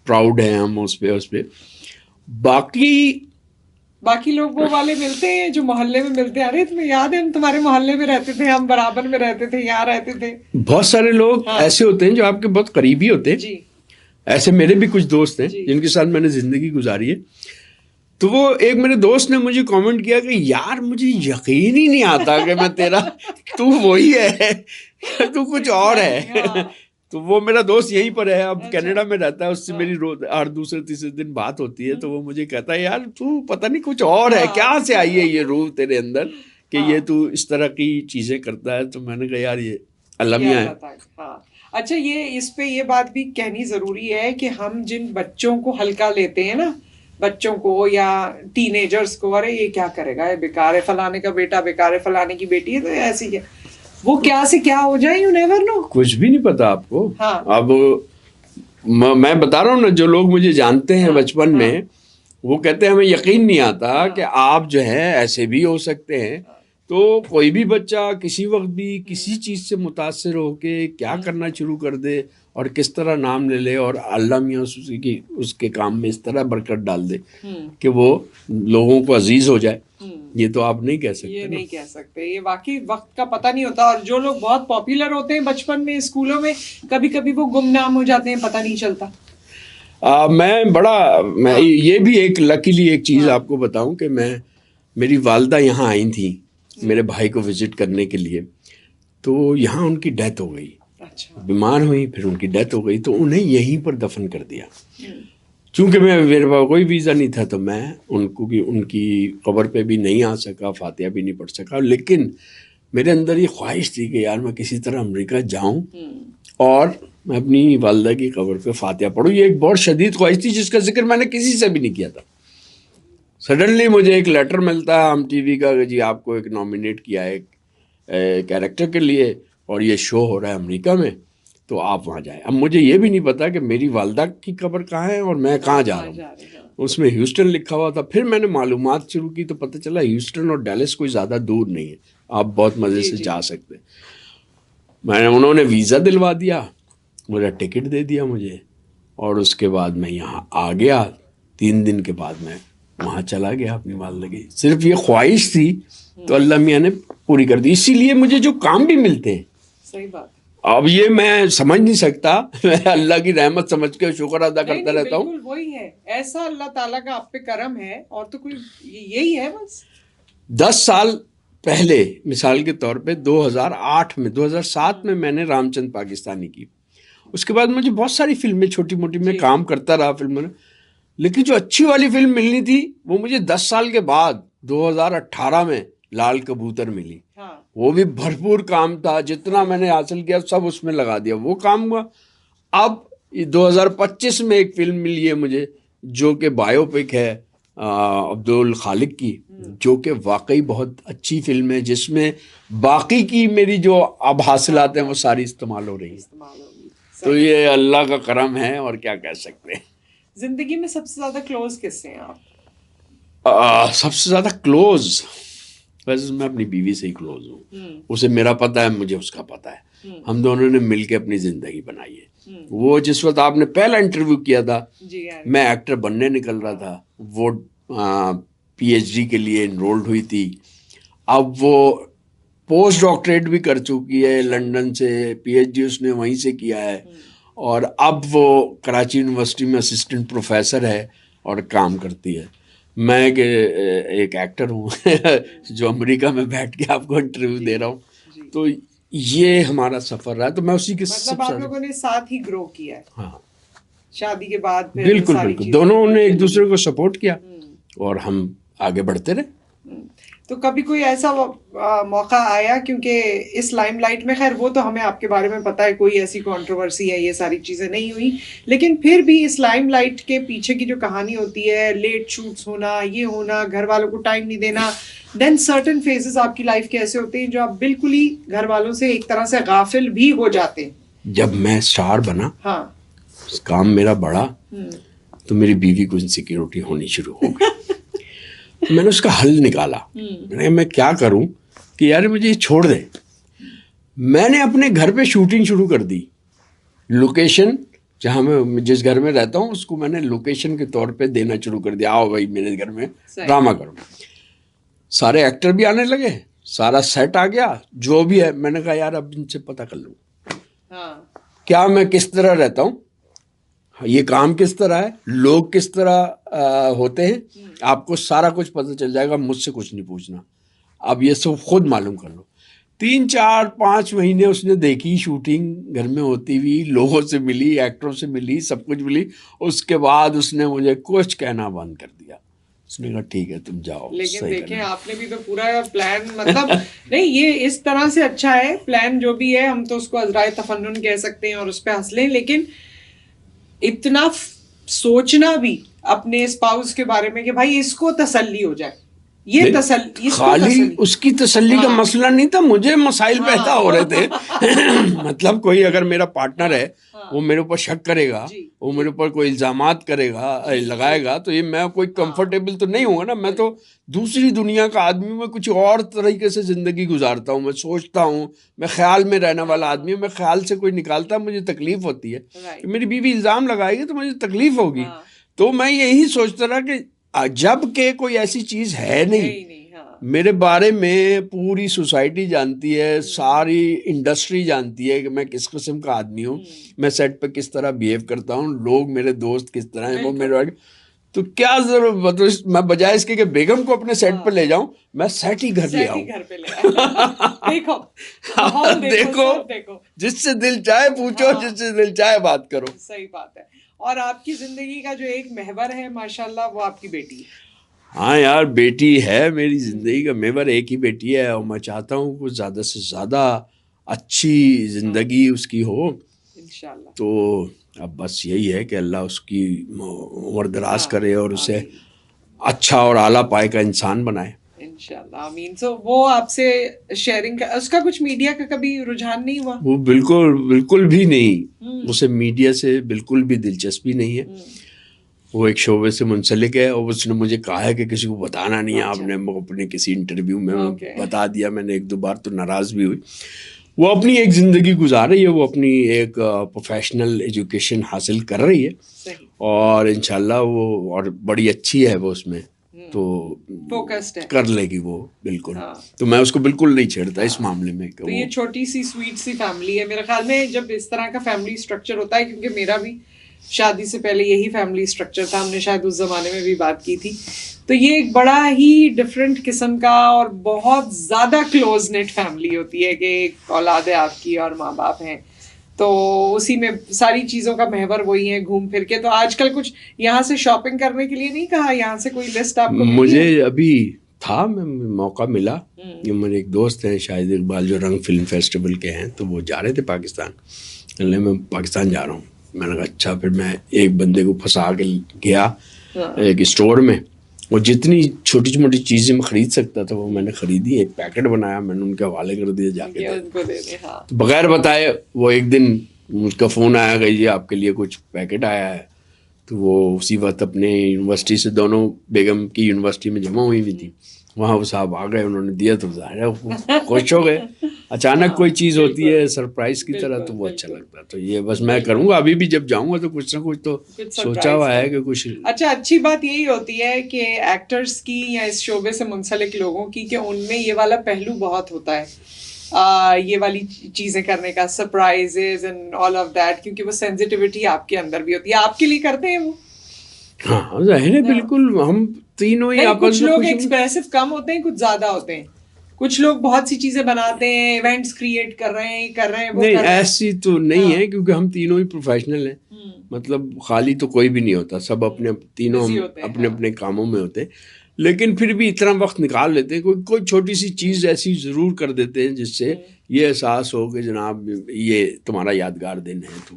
प्राउड हैं, हम उस पे। बाकी लोग वो वाले मिलते हैं जो मोहल्ले में मिलते हैं, अरे तुम्हें याद है हम तुम्हारे मोहल्ले में रहते थे, हम बराबर में रहते थे, यहाँ रहते थे। बहुत सारे लोग ऐसे होते हैं जो आपके बहुत करीबी होते हैं जी। ऐसे मेरे भी कुछ दोस्त हैं जिनके साथ मैंने जिंदगी गुजारी है। तो वो एक मेरे दोस्त ने मुझे कमेंट किया कि यार मुझे यकीन ही नहीं आता कि मैं तेरा तू वही है तू कुछ और है। तो वो मेरा दोस्त यहीं पर है, अब कनाडा में रहता है, उससे मेरी रोज हर दूसरे तीसरे दिन बात होती है। तो वो मुझे कहता है यार तू पता नहीं कुछ और है, क्या से आई है ये रूह तेरे अंदर कि ये तू इस तरह की चीजें करता है। तो मैंने कहा यार ये अलमिया है। अच्छा, ये इस पे ये बात भी कहनी जरूरी है कि हम जिन बच्चों को हल्का लेते हैं ना, बच्चों को या टीनेजर्स को, अरे ये क्या करेगा, ये बेकार है, फलाने का बेटा बेकार है, फलाने की बेटी है, तो ऐसी क्या, वो क्या से क्या हो जाए, यू नेवर नो, कुछ भी नहीं पता आपको। अब मैं बता रहा हूँ ना, जो लोग मुझे जानते हैं बचपन में वो कहते हैं हमें यकीन नहीं आता कि आप जो है ऐसे भी हो सकते हैं। तो कोई भी बच्चा किसी वक्त भी किसी चीज़ से मुतासर होके क्या करना शुरू कर दे और किस तरह नाम ले ले, और अल्लाह मियाँ उसके काम में इस तरह बरकत डाल दे कि वो लोगों को अजीज हो जाए, ये तो आप नहीं कह सकते। ये नहीं कह सकते, ये वाकई वक्त का पता नहीं होता। और जो लोग बहुत पॉपुलर होते हैं बचपन में स्कूलों में, कभी कभी वो गुमनाम हो जाते हैं, पता नहीं चलता। मैं ये भी एक लकीली एक चीज़ आपको बताऊं कि मेरी वालदा यहाँ आई थी मेरे भाई को विजिट करने के लिए। तो यहाँ उनकी डेथ हो गई। अच्छा। बीमार हुई, फिर उनकी डेथ हो गई, तो उन्हें यहीं पर दफन कर दिया। चूंकि मेरे पास कोई वीज़ा नहीं था तो मैं उनकी कब्र पे भी नहीं आ सका, फातिहा भी नहीं पढ़ सका। लेकिन मेरे अंदर ये ख्वाहिश थी कि यार मैं किसी तरह अमेरिका जाऊं और मैं अपनी वालदा की कब्र पे फातिहा पढ़ूं। ये एक बहुत शदीद ख्वाहिश थी जिसका जिक्र मैंने किसी से भी नहीं किया था। सडनली मुझे एक लेटर मिलता है MTV का कि जी आपको एक नॉमिनेट किया है कैरेक्टर के लिए और ये शो हो रहा है अमेरिका में, तो आप वहाँ जाएं। अब मुझे ये भी नहीं पता कि मेरी वालदा की कब्र कहाँ है और मैं कहाँ जा रहा हूँ। उसमें ह्यूस्टन लिखा हुआ था। फिर मैंने मालूमात शुरू की तो पता चला ह्यूस्टन और डैलस कोई ज़्यादा दूर नहीं है, आप बहुत मज़े से जा सकते हैं। उन्होंने वीज़ा दिलवा दिया, मेरा टिकट दे दिया मुझे, और उसके बाद मैं यहाँ आ गया। 3 दिन के बाद मैं वहाँ चला गया अपनी वालदा की। सिर्फ ये ख्वाहिश थी तो अल्लाह मियाँ ने पूरी कर दी। इसीलिए मुझे जो काम भी मिलते हैं, सही बात, अब ये मैं समझ नहीं सकता, मैं अल्लाह की रहमत समझ के शुक्र अदा करता रहता हूँ। वही है, ऐसा अल्लाह ताला का आप पे करम है, और तो कोई यही है बस। 10 साल पहले मिसाल के तौर पे 2007 में मैंने रामचंद्र पाकिस्तानी की। उसके बाद मुझे बहुत सारी फिल्में छोटी मोटी में काम करता रहा फिल्मों में, लेकिन जो अच्छी वाली फिल्म मिलनी थी वो मुझे 10 साल के बाद 2018 में लाल कबूतर मिली। वो भी भरपूर काम था, जितना मैंने हासिल किया सब उसमें लगा दिया, वो काम हुआ। अब 2025 में एक फिल्म मिली है मुझे जो कि बायोपिक है अब्दुल खालिक की, जो कि वाकई बहुत अच्छी फिल्म है, जिसमें बाकी की मेरी जो अब हासिलात हैं वो सारी इस्तेमाल हो रही है। तो ये अल्लाह का करम है, और क्या कह सकते हैं। जिंदगी में सबसे ज्यादा क्लोज किससे हैं आप? सबसे ज्यादा क्लोज वैसे मैं अपनी बीवी से ही क्लोज हूँ। उसे मेरा पता है, मुझे उसका पता है। हम दोनों ने मिलके अपनी जिंदगी बनाई है। वो जिस वक्त आपने पहला इंटरव्यू किया था, मैं एक्टर बनने निकल रहा था, वो PhD के लिए इनरोल्ड हुई थी। अब वो पोस्ट डॉक्टरेट भी कर चुकी है लंदन से, PhD उसने वहीं से किया है, और अब वो कराची यूनिवर्सिटी में असिस्टेंट प्रोफेसर है और काम करती है। मैं एक एक्टर हूँ जो अमेरिका में बैठ के आपको इंटरव्यू दे रहा हूँ। तो ये हमारा सफर रहा, तो मैं उसी के मतलब आप लोगों ने साथ ही ग्रो किया है। हाँ, शादी के बाद बिल्कुल बिल्कुल, दोनों ने एक दूसरे को सपोर्ट किया और हम आगे बढ़ते रहे। तो कभी कोई ऐसा मौका आया, क्योंकि इस लाइमलाइट में, खैर वो तो हमें आपके बारे में पता है, कोई ऐसी कंट्रोवर्सी है, ये सारी चीज़ें नहीं हुई, लेकिन फिर भी इस लाइमलाइट के पीछे की जो कहानी होती है, लेट शूट्स होना, ये होना, घर वालों को टाइम नहीं देना, देन सर्टन फेजेस आपकी लाइफ के ऐसे होते हैं जो आप बिल्कुल ही घर वालों से एक तरह से गाफिल भी हो जाते हैं। जब मैं स्टार बना, हाँ, काम मेरा बढ़ा तो मेरी बीवी को इनसिक्योरिटी होनी शुरू हो गई। तो मैंने उसका हल निकाला। मैं क्या करूं कि यार मुझे ये छोड़ दे। मैंने अपने घर पे शूटिंग शुरू कर दी। लोकेशन जहाँ मैं जिस घर में रहता हूँ उसको मैंने लोकेशन के तौर पे देना शुरू कर दिया। आओ भाई मेरे घर में ड्रामा करो। सारे एक्टर भी आने लगे, सारा सेट आ गया, जो भी है। मैंने कहा यार अब इनसे पता कर लूँ क्या मैं किस तरह रहता हूँ, ये काम किस तरह है, लोग किस तरह होते हैं, आपको सारा कुछ पता चल जाएगा। मुझसे कुछ नहीं पूछना, अब ये सब खुद मालूम कर लो। 3, 4, 5 महीने उसने देखी शूटिंग, घर में होती हुई, लोगों से मिली, एक्टरों से मिली, सब कुछ मिली। उसके बाद उसने मुझे कुछ कहना बंद कर दिया। उसने कहा ठीक है तुम जाओ। लेकिन देखें आपने भी तो पूरा प्लान मतलब नहीं, ये इस तरह से अच्छा है प्लान जो भी है, हम तो उसको अज़राए तफन्नुन कह सकते हैं और उस पर हंस लें, लेकिन इतना सोचना भी अपने स्पाउस के बारे में कि भाई इसको तसल्ली हो जाए, ये तसल्ली, खाली उसकी तसल्ली का मसला नहीं था, मुझे मसाइल पैदा हो रहे थे। मतलब कोई अगर मेरा पार्टनर है वो मेरे ऊपर शक करेगा, वो मेरे ऊपर कोई इल्जामात करेगा, लगाएगा, तो ये मैं कोई कंफर्टेबल तो नहीं हूँ ना। मैं तो दूसरी दुनिया का आदमी, मैं कुछ और तरीके से जिंदगी गुजारता हूँ। मैं सोचता हूँ, मैं ख्याल में रहने वाला आदमी हूँ। मैं ख्याल से कोई निकालता, मुझे तकलीफ होती है। मेरी बीवी इल्जाम लगाएगी तो मुझे तकलीफ होगी। तो मैं यही सोचता रहा कि जब के कोई ऐसी चीज है नहीं। मेरे बारे में पूरी सोसाइटी जानती है, सारी इंडस्ट्री जानती है कि मैं किस किस्म का आदमी हूँ, मैं सेट पे किस तरह बिहेव करता हूँ, लोग मेरे दोस्त किस तरह हैं, वो मेरे। तो क्या जरूरत, मतलब मैं बजाय इसके कि बेगम को अपने सेट पे ले जाऊं, मैं सेट ही घर ले आऊं। देखो जिससे दिल चाहे पूछो, जिससे दिल चाहे बात करो। सही बात है। और आपकी जिंदगी का जो एक महवर है माशाल्लाह, वो आपकी बेटी है। हाँ यार, बेटी है मेरी जिंदगी का महवर, एक ही बेटी है। और मैं चाहता हूँ कुछ ज़्यादा से ज़्यादा अच्छी जिंदगी उसकी हो इंशाल्लाह। तो अब बस यही है कि अल्लाह उसकी उम्र दराज करे और उसे अच्छा और आला पाए का इंसान बनाए इंशाल्लाह, आमीन। सो वो आपसे शेयरिंग का, उसका कुछ मीडिया का कभी रुझान नहीं हुआ? वो बिल्कुल भी नहीं। उसे मीडिया से बिल्कुल भी दिलचस्पी नहीं है। वो एक शोबे से मुंसलिक है और उसने मुझे कहा है कि किसी को बताना नहीं है। आपने अपने किसी इंटरव्यू में बता दिया, मैंने 1-2 बार तो नाराज भी हुई। वो अपनी एक ज़िंदगी गुजार रही है, वो अपनी एक प्रोफेशनल एजुकेशन हासिल कर रही है और इंशाल्लाह वो और बड़ी अच्छी है वो उसमें, तो फोकस्ड है, कर लेगी वो बिल्कुल। तो मैं उसको बिल्कुल नहीं छेड़ता इस मामले में। तो ये छोटी सी स्वीट सी फैमिली है। मेरे ख्याल में जब इस तरह का फैमिली स्ट्रक्चर होता है, क्योंकि मेरा भी शादी से पहले यही फैमिली स्ट्रक्चर था, हमने शायद उस ज़माने में भी बात की थी, तो ये एक बड़ा ही डिफरेंट किस्म का और बहुत ज़्यादा क्लोज नेट फैमिली होती है कि एक औलाद है आपकी और माँ बाप हैं, तो उसी में सारी चीज़ों का महवर वही है घूम फिर के। तो आजकल कुछ यहाँ से शॉपिंग करने के लिए नहीं कहा, यहाँ से कोई लिस्ट आपको? मुझे अभी था, मौका मिला, ये मेरे एक दोस्त हैं शाहिद इकबाल जो रंग फिल्म फेस्टिवल के हैं, तो वो जा रहे थे पाकिस्तान, मैं पाकिस्तान जा रहा हूँ। मैंने कहा अच्छा। फिर मैं एक बंदे को फंसा के गया एक स्टोर में, और जितनी छोटी मोटी चीज़ें मैं खरीद सकता था वो मैंने खरीदी। एक पैकेट बनाया, मैंने उनके हवाले कर दिया जाके उनको दे दे। तो बगैर बताए वो एक दिन उसका फ़ोन आया कि ये आपके लिए कुछ पैकेट आया है। तो वो उसी वक्त अपने यूनिवर्सिटी से, दोनों बेगम की यूनिवर्सिटी में जमा हुई थी, वहाँ वो साहब आ गए, उन्होंने दिया तो खुश हो गए। अचानक कोई चीज़ होती है सरप्राइज की तरह, तो वो अच्छा लगता है। तो ये बस मैं करूँगा, अभी भी जब जाऊँगा तो कुछ ना कुछ तो सोचा हुआ है कि कुछ। अच्छा, अच्छी बात यही होती है कि एक्टर्स की या इस शोबे से मुंसलिक लोगों की, कि उनमें ये वाला पहलू बहुत होता है, ये वाली चीज़ें करने का, surprises and all of that, क्योंकि वो सेंसिटिविटी आपके अंदर भी होती है। आपके लिए करते हैं वो? हाँ जाहिर है, बिल्कुल। हम तीनों ही आपस में, कुछ लोग एक्सप्रेसिव कम होते हैं, कुछ ज्यादा होते हैं। कुछ लोग बहुत सी चीजें बनाते हैं, इवेंट्स क्रिएट कर रहे हैं वो नहीं, ऐसी तो नहीं है, क्योंकि हम तीनों ही प्रोफेशनल हैं। मतलब खाली तो कोई भी नहीं होता, सब अपने तीनों अपने अपने कामों में होते हैं, लेकिन फिर भी इतना वक्त निकाल लेते हैं। कोई छोटी सी चीज़ ऐसी ज़रूर कर देते हैं जिससे ये एहसास हो कि जनाब ये तुम्हारा यादगार दिन है। तो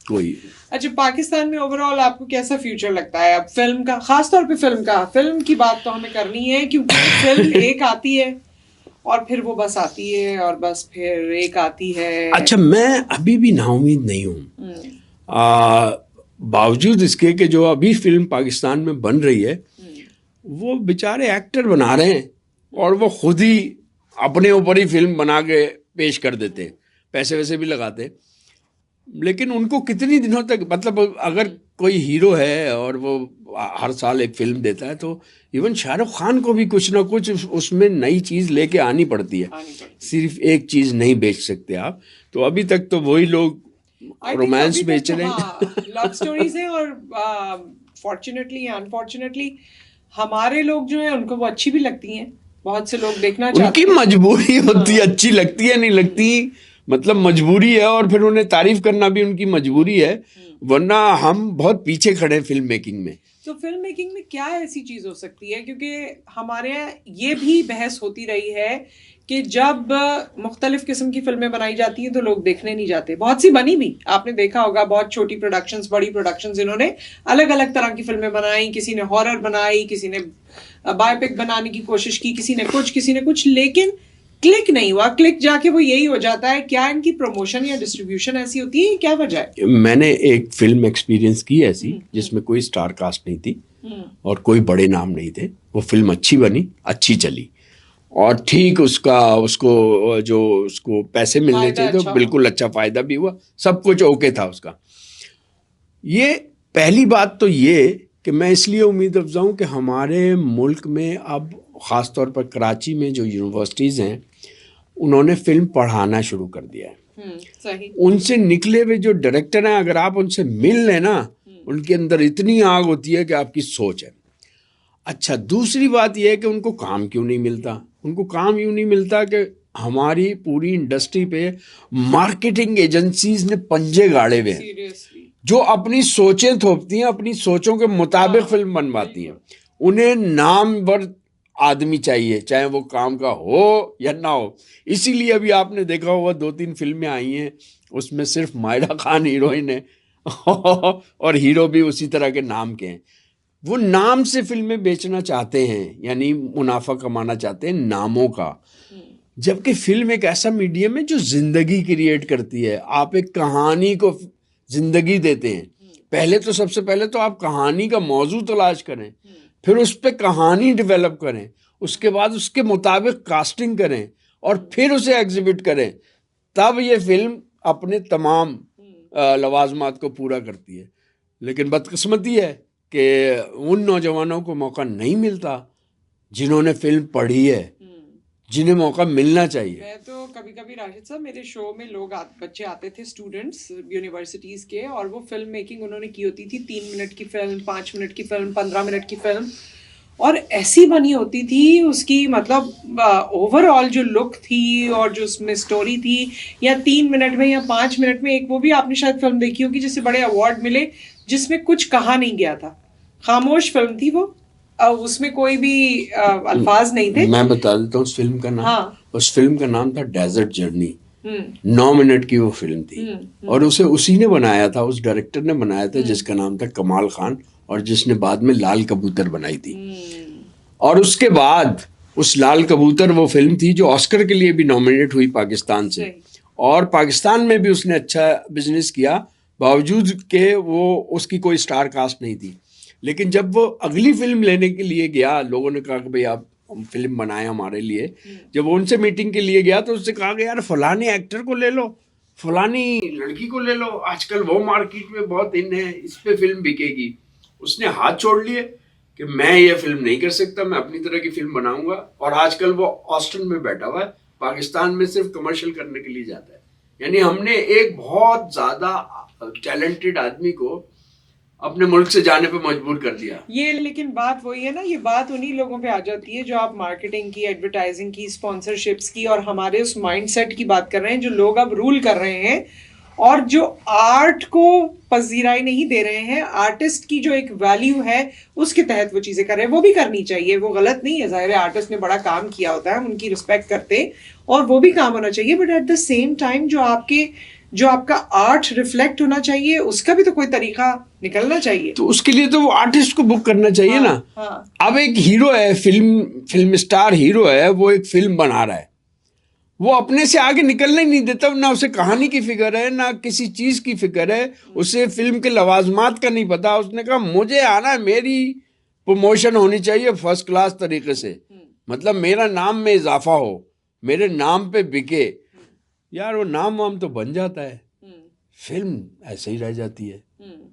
कोई। अच्छा, पाकिस्तान में ओवरऑल आपको कैसा फ्यूचर लगता है अब फिल्म का, खास तौर पे फिल्म की बात तो हमें करनी है, क्योंकि फिल्म एक आती है और फिर वो बस आती है और बस फिर एक आती है। अच्छा, मैं अभी भी नाउम्मीद नहीं हूँ। बावजूद इसके कि जो अभी फिल्म पाकिस्तान में बन रही है वो बेचारे एक्टर बना रहे हैं और वो खुद ही अपने ऊपर ही फिल्म बना के पेश कर देते हैं, पैसे वैसे भी लगाते हैं। लेकिन उनको कितनी दिनों तक, मतलब अगर कोई हीरो है और वो हर साल एक फिल्म देता है तो इवन शाहरुख खान को भी कुछ ना कुछ उसमें नई चीज़ लेके आनी पड़ती है, सिर्फ एक चीज़ नहीं बेच सकते आप। तो अभी तक तो वही लोग रोमांस बेच रहे हैं, लव स्टोरीज हैं, और फॉर्चुनेटली या अनफॉर्चुनेटली हमारे लोग जो है उनको वो अच्छी भी लगती हैं, बहुत से लोग देखना चाहते उनकी हैं। मजबूरी होती है, अच्छी लगती है नहीं लगती, मतलब मजबूरी है, और फिर उन्हें तारीफ करना भी उनकी मजबूरी है, वरना हम बहुत पीछे खड़े हैं फिल्म मेकिंग में। तो फिल्म मेकिंग में क्या ऐसी चीज हो सकती है, क्योंकि हमारे यहाँ ये भी बहस होती रही है कि जब मुख्तलिफ किस्म की फिल्में बनाई जाती हैं तो लोग देखने नहीं जाते। बहुत सी बनी भी, आपने देखा होगा, बहुत छोटी प्रोडक्शंस, बड़ी प्रोडक्शंस, इन्होंने अलग अलग तरह की फिल्में बनाई, किसी ने हॉरर बनाई, किसी ने बायोपिक बनाने की कोशिश की, किसी ने कुछ, लेकिन क्लिक नहीं हुआ। क्लिक जाके वो यही हो जाता है। क्या इनकी प्रमोशन या डिस्ट्रीब्यूशन ऐसी होती है, क्या वजह है? मैंने एक फिल्म एक्सपीरियंस की ऐसी जिसमें कोई स्टार कास्ट नहीं थी और कोई बड़े नाम नहीं थे। वो फिल्म अच्छी बनी, अच्छी चली, और ठीक उसको पैसे मिलने चाहिए तो बिल्कुल अच्छा फायदा भी हुआ, सब कुछ ओके था उसका। ये पहली बात तो ये कि मैं इसलिए उम्मीद अफजा हूँ कि हमारे मुल्क में अब ख़ास तौर पर कराची में जो यूनिवर्सिटीज़ हैं उन्होंने फिल्म पढ़ाना शुरू कर दिया है। सही। उनसे निकले हुए जो डायरेक्टर हैं, अगर आप उनसे मिल लें ना, उनके अंदर इतनी आग होती है कि आपकी सोच है। अच्छा, दूसरी बात यह है कि उनको काम क्यों नहीं मिलता? उनको काम यूँ नहीं मिलता कि हमारी पूरी इंडस्ट्री पे मार्केटिंग एजेंसीज ने पंजे गाड़े हुए हैं जो अपनी सोचें थोपती हैं, अपनी सोचों के मुताबिक फिल्म बनवाती हैं। उन्हें नामवर आदमी चाहिए, चाहे वो काम का हो या ना हो। इसीलिए अभी आपने देखा होगा 2-3 फिल्में आई हैं, उसमें सिर्फ मायरा खान हीरोइन है और हीरो भी उसी तरह के नाम के हैं। वो नाम से फिल्में बेचना चाहते हैं, यानी मुनाफा कमाना चाहते हैं नामों का, जबकि फिल्म एक ऐसा मीडियम है जो जिंदगी क्रिएट करती है। आप एक कहानी को जिंदगी देते हैं। पहले तो सबसे पहले तो आप कहानी का मौजू तलाश करें, फिर उस पर कहानी डेवलप करें, उसके बाद उसके मुताबिक कास्टिंग करें और फिर उसे एग्जिबिट करें, तब ये फिल्म अपने तमाम लवाजमात को पूरा करती है। लेकिन बदकिस्मती है कि उन नौजवानों को मौका नहीं मिलता जिन्होंने फिल्म पढ़ी है, जिन्हें मौका मिलना चाहिए। मैं तो कभी कभी राशिद साहब, मेरे शो में बच्चे आते थे, स्टूडेंट्स यूनिवर्सिटीज़ के, और वो फिल्म मेकिंग उन्होंने की होती थी। 3 मिनट की फिल्म, 5 मिनट की फिल्म, 15 मिनट की फिल्म, और ऐसी बनी होती थी उसकी, मतलब ओवरऑल जो लुक थी और जो उसमें स्टोरी थी, या 3 मिनट में या 5 मिनट में एक, वो भी आपने शायद फिल्म देखी होगी जिससे बड़े अवार्ड मिले, जिसमें कुछ कहा नहीं गया था, खामोश फिल्म थी वो, उसमें कोई भी अल्फाज नहीं थे। मैं बता देता हूँ उस फिल्म का नाम। हाँ। उस फिल्म का नाम था डेजर्ट जर्नी। 9 मिनट की वो फिल्म थी और उसे उसी ने बनाया था, उस डायरेक्टर ने बनाया था जिसका नाम था कमाल खान, और जिसने बाद में लाल कबूतर बनाई थी। और उसके बाद उस लाल कबूतर वो फिल्म थी जो ऑस्कर के लिए भी नॉमिनेट हुई पाकिस्तान से, और पाकिस्तान में भी उसने अच्छा बिजनेस किया, बावजूद के वो उसकी कोई स्टार कास्ट नहीं थी। लेकिन जब वो अगली फिल्म लेने के लिए गया, लोगों ने कहा कि भाई आप फिल्म बनाए हमारे लिए। जब वो उनसे मीटिंग के लिए गया तो उससे कहा कि यार फलाने एक्टर को ले लो, फलानी लड़की को ले लो, आजकल वो मार्केट में बहुत इन है, इस पे फिल्म बिकेगी। उसने हाथ छोड़ लिए कि मैं ये फिल्म नहीं कर सकता, मैं अपनी तरह की फिल्म बनाऊंगा। और आजकल वो ऑस्टिन में बैठा हुआ है, पाकिस्तान में सिर्फ कमर्शियल करने के लिए जाता है। यानी हमने एक बहुत ज्यादा टैलेंटेड आदमी को अपने मुल्क से जाने पे मजबूर कर दिया। ये लेकिन बात वही है ना, ये बात उन्हीं लोगों पे आ जाती है जो आप मार्केटिंग की, एडवर्टाइजिंग की, स्पॉन्सरशिप्स की, और हमारे उस माइंडसेट की बात कर रहे हैं जो लोग अब रूल कर रहे हैं और जो आर्ट को पजीराई नहीं दे रहे हैं। आर्टिस्ट की जो एक वैल्यू है उसके तहत वो चीज़ें कर रहे हैं, वो भी करनी चाहिए, वो गलत नहीं है। ज़ाहिर है आर्टिस्ट ने बड़ा काम किया होता है, हम उनकी रिस्पेक्ट करते और वो भी काम होना चाहिए, but at the same time जो आपका आर्ट रिफ्लेक्ट होना चाहिए उसका भी तो कोई तरीका निकलना चाहिए। तो उसके लिए तो वो आर्टिस्ट को बुक करना चाहिए ना। अब एक हीरो है, फिल्म स्टार हीरो है, वो एक फिल्म बना रहा है, वो अपने से आगे निकलने ही नहीं देता, ना उसे कहानी की फिक्र है ना किसी चीज की फिक्र है, उसे फिल्म के लवाजमात का नहीं पता। उसने कहा मुझे आना है, मेरी प्रमोशन होनी चाहिए फर्स्ट क्लास तरीके से, मतलब मेरा नाम में इजाफा हो, मेरे नाम पे बिके। यार वो नाम वाम तो बन जाता है, फिल्म ऐसे ही रह जाती है,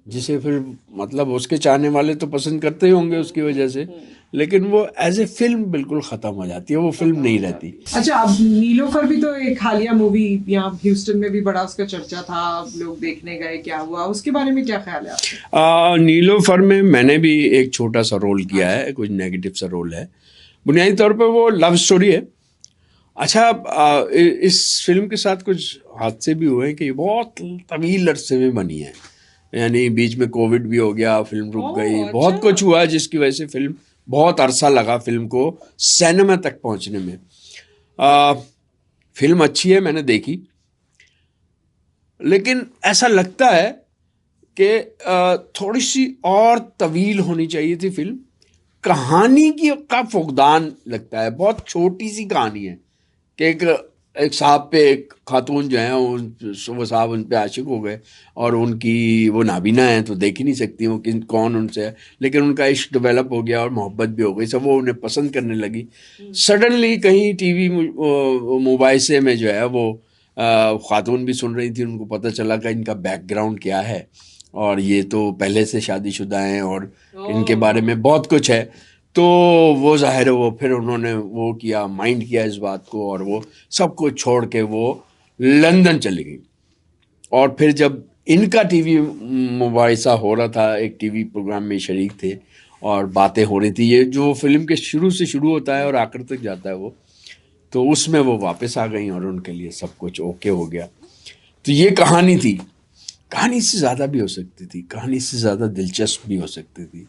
जिसे फिर मतलब उसके चाहने वाले तो पसंद करते ही होंगे उसकी वजह से, लेकिन वो एज ए फिल्म बिल्कुल खत्म हो जाती है, वो फिल्म नहीं रहती। अच्छा, अब नीलोफर भी तो एक हालिया मूवी यहाँ ह्यूस्टन में भी बड़ा उसका चर्चा था, लोग देखने गए, क्या हुआ उसके बारे में क्या ख्याल है आपका? नीलोफर में मैंने भी एक छोटा सा रोल किया है, कुछ नेगेटिव सा रोल है, बुनियादी तौर पर वो लव स्टोरी है। अच्छा, इस फिल्म के साथ कुछ हादसे भी हुए हैं कि ये बहुत तवील अरसे में बनी है, यानी बीच में कोविड भी हो गया, फिल्म रुक गई, अच्छा। बहुत कुछ हुआ जिसकी वजह से फिल्म बहुत अरसा लगा फिल्म को सिनेमा तक पहुंचने में। फिल्म अच्छी है, मैंने देखी, लेकिन ऐसा लगता है कि थोड़ी सी और तवील होनी चाहिए थी फिल्म। कहानी की का फुकदान लगता है, बहुत छोटी सी कहानी है कि एक साहब पे एक खातून जो है वो साहब उन पे आशिक हो गए, और उनकी वो नाबीना है तो देख ही नहीं सकती वो कौन उनसे है, लेकिन उनका इश्क डेवलप हो गया और मोहब्बत भी हो गई, सब वो उन्हें पसंद करने लगी। सडनली कहीं टीवी मोबाइल से में जो है वो खातून भी सुन रही थी, उनको पता चला कि इनका बैकग्राउंड क्या है, और ये तो पहले से शादीशुदा हैं और इनके बारे में बहुत कुछ है। तो वो जाहिर है वो फिर उन्होंने वो किया, माइंड किया इस बात को, और वो सब कुछ छोड़ के वो लंदन चली गई। और फिर जब इनका टीवी मुबाहिसा हो रहा था, एक टीवी प्रोग्राम में शरीक थे और बातें हो रही थी, ये जो फिल्म के शुरू से शुरू होता है और आखिर तक जाता है वो, तो उसमें वो वापस आ गई और उनके लिए सब कुछ ओके हो गया। तो ये कहानी थी, कहानी इससे ज़्यादा भी हो सकती थी, कहानी इससे ज़्यादा दिलचस्प भी हो सकती थी,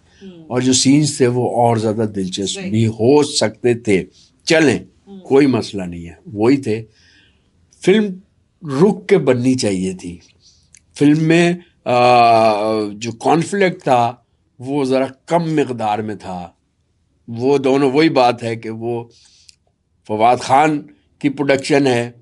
और जो सीन्स थे वो और ज़्यादा दिलचस्प भी हो सकते थे। चलें, कोई मसला नहीं है, वही थे। फिल्म रुक के बननी चाहिए थी। फिल्म में जो कॉन्फ्लिक्ट था वो ज़रा कम मिकदार में था। वो दोनों, वही बात है कि वो फवाद खान की प्रोडक्शन है,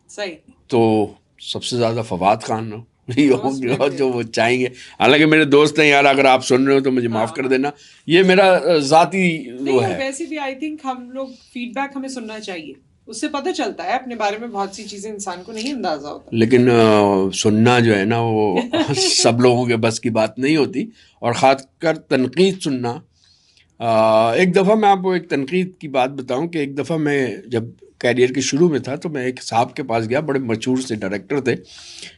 सही, तो सबसे ज़्यादा फवाद खान ही होंगे जो वो चाहेंगे। हालांकि मेरे दोस्त हैं यार, अगर आप सुन रहे हो तो मुझे माफ़ कर देना, ये मेरा ज़ाती वो है। वैसे भी आई थिंक हम लोग फीडबैक हमें सुनना चाहिए, उससे पता चलता है अपने बारे में बहुत सी चीज़ें इंसान को नहीं अंदाजा होता। लेकिन सुनना जो है ना वो सब लोगों के बस की बात नहीं होती, और ख़ासकर तनकीद सुनना। एक दफ़ा मैं आपको एक तनकीद की बात बताऊं कि एक दफ़ा मैं जब कैरियर के शुरू में था तो मैं एक साहब के पास गया, बड़े मशहूर से डायरेक्टर थे,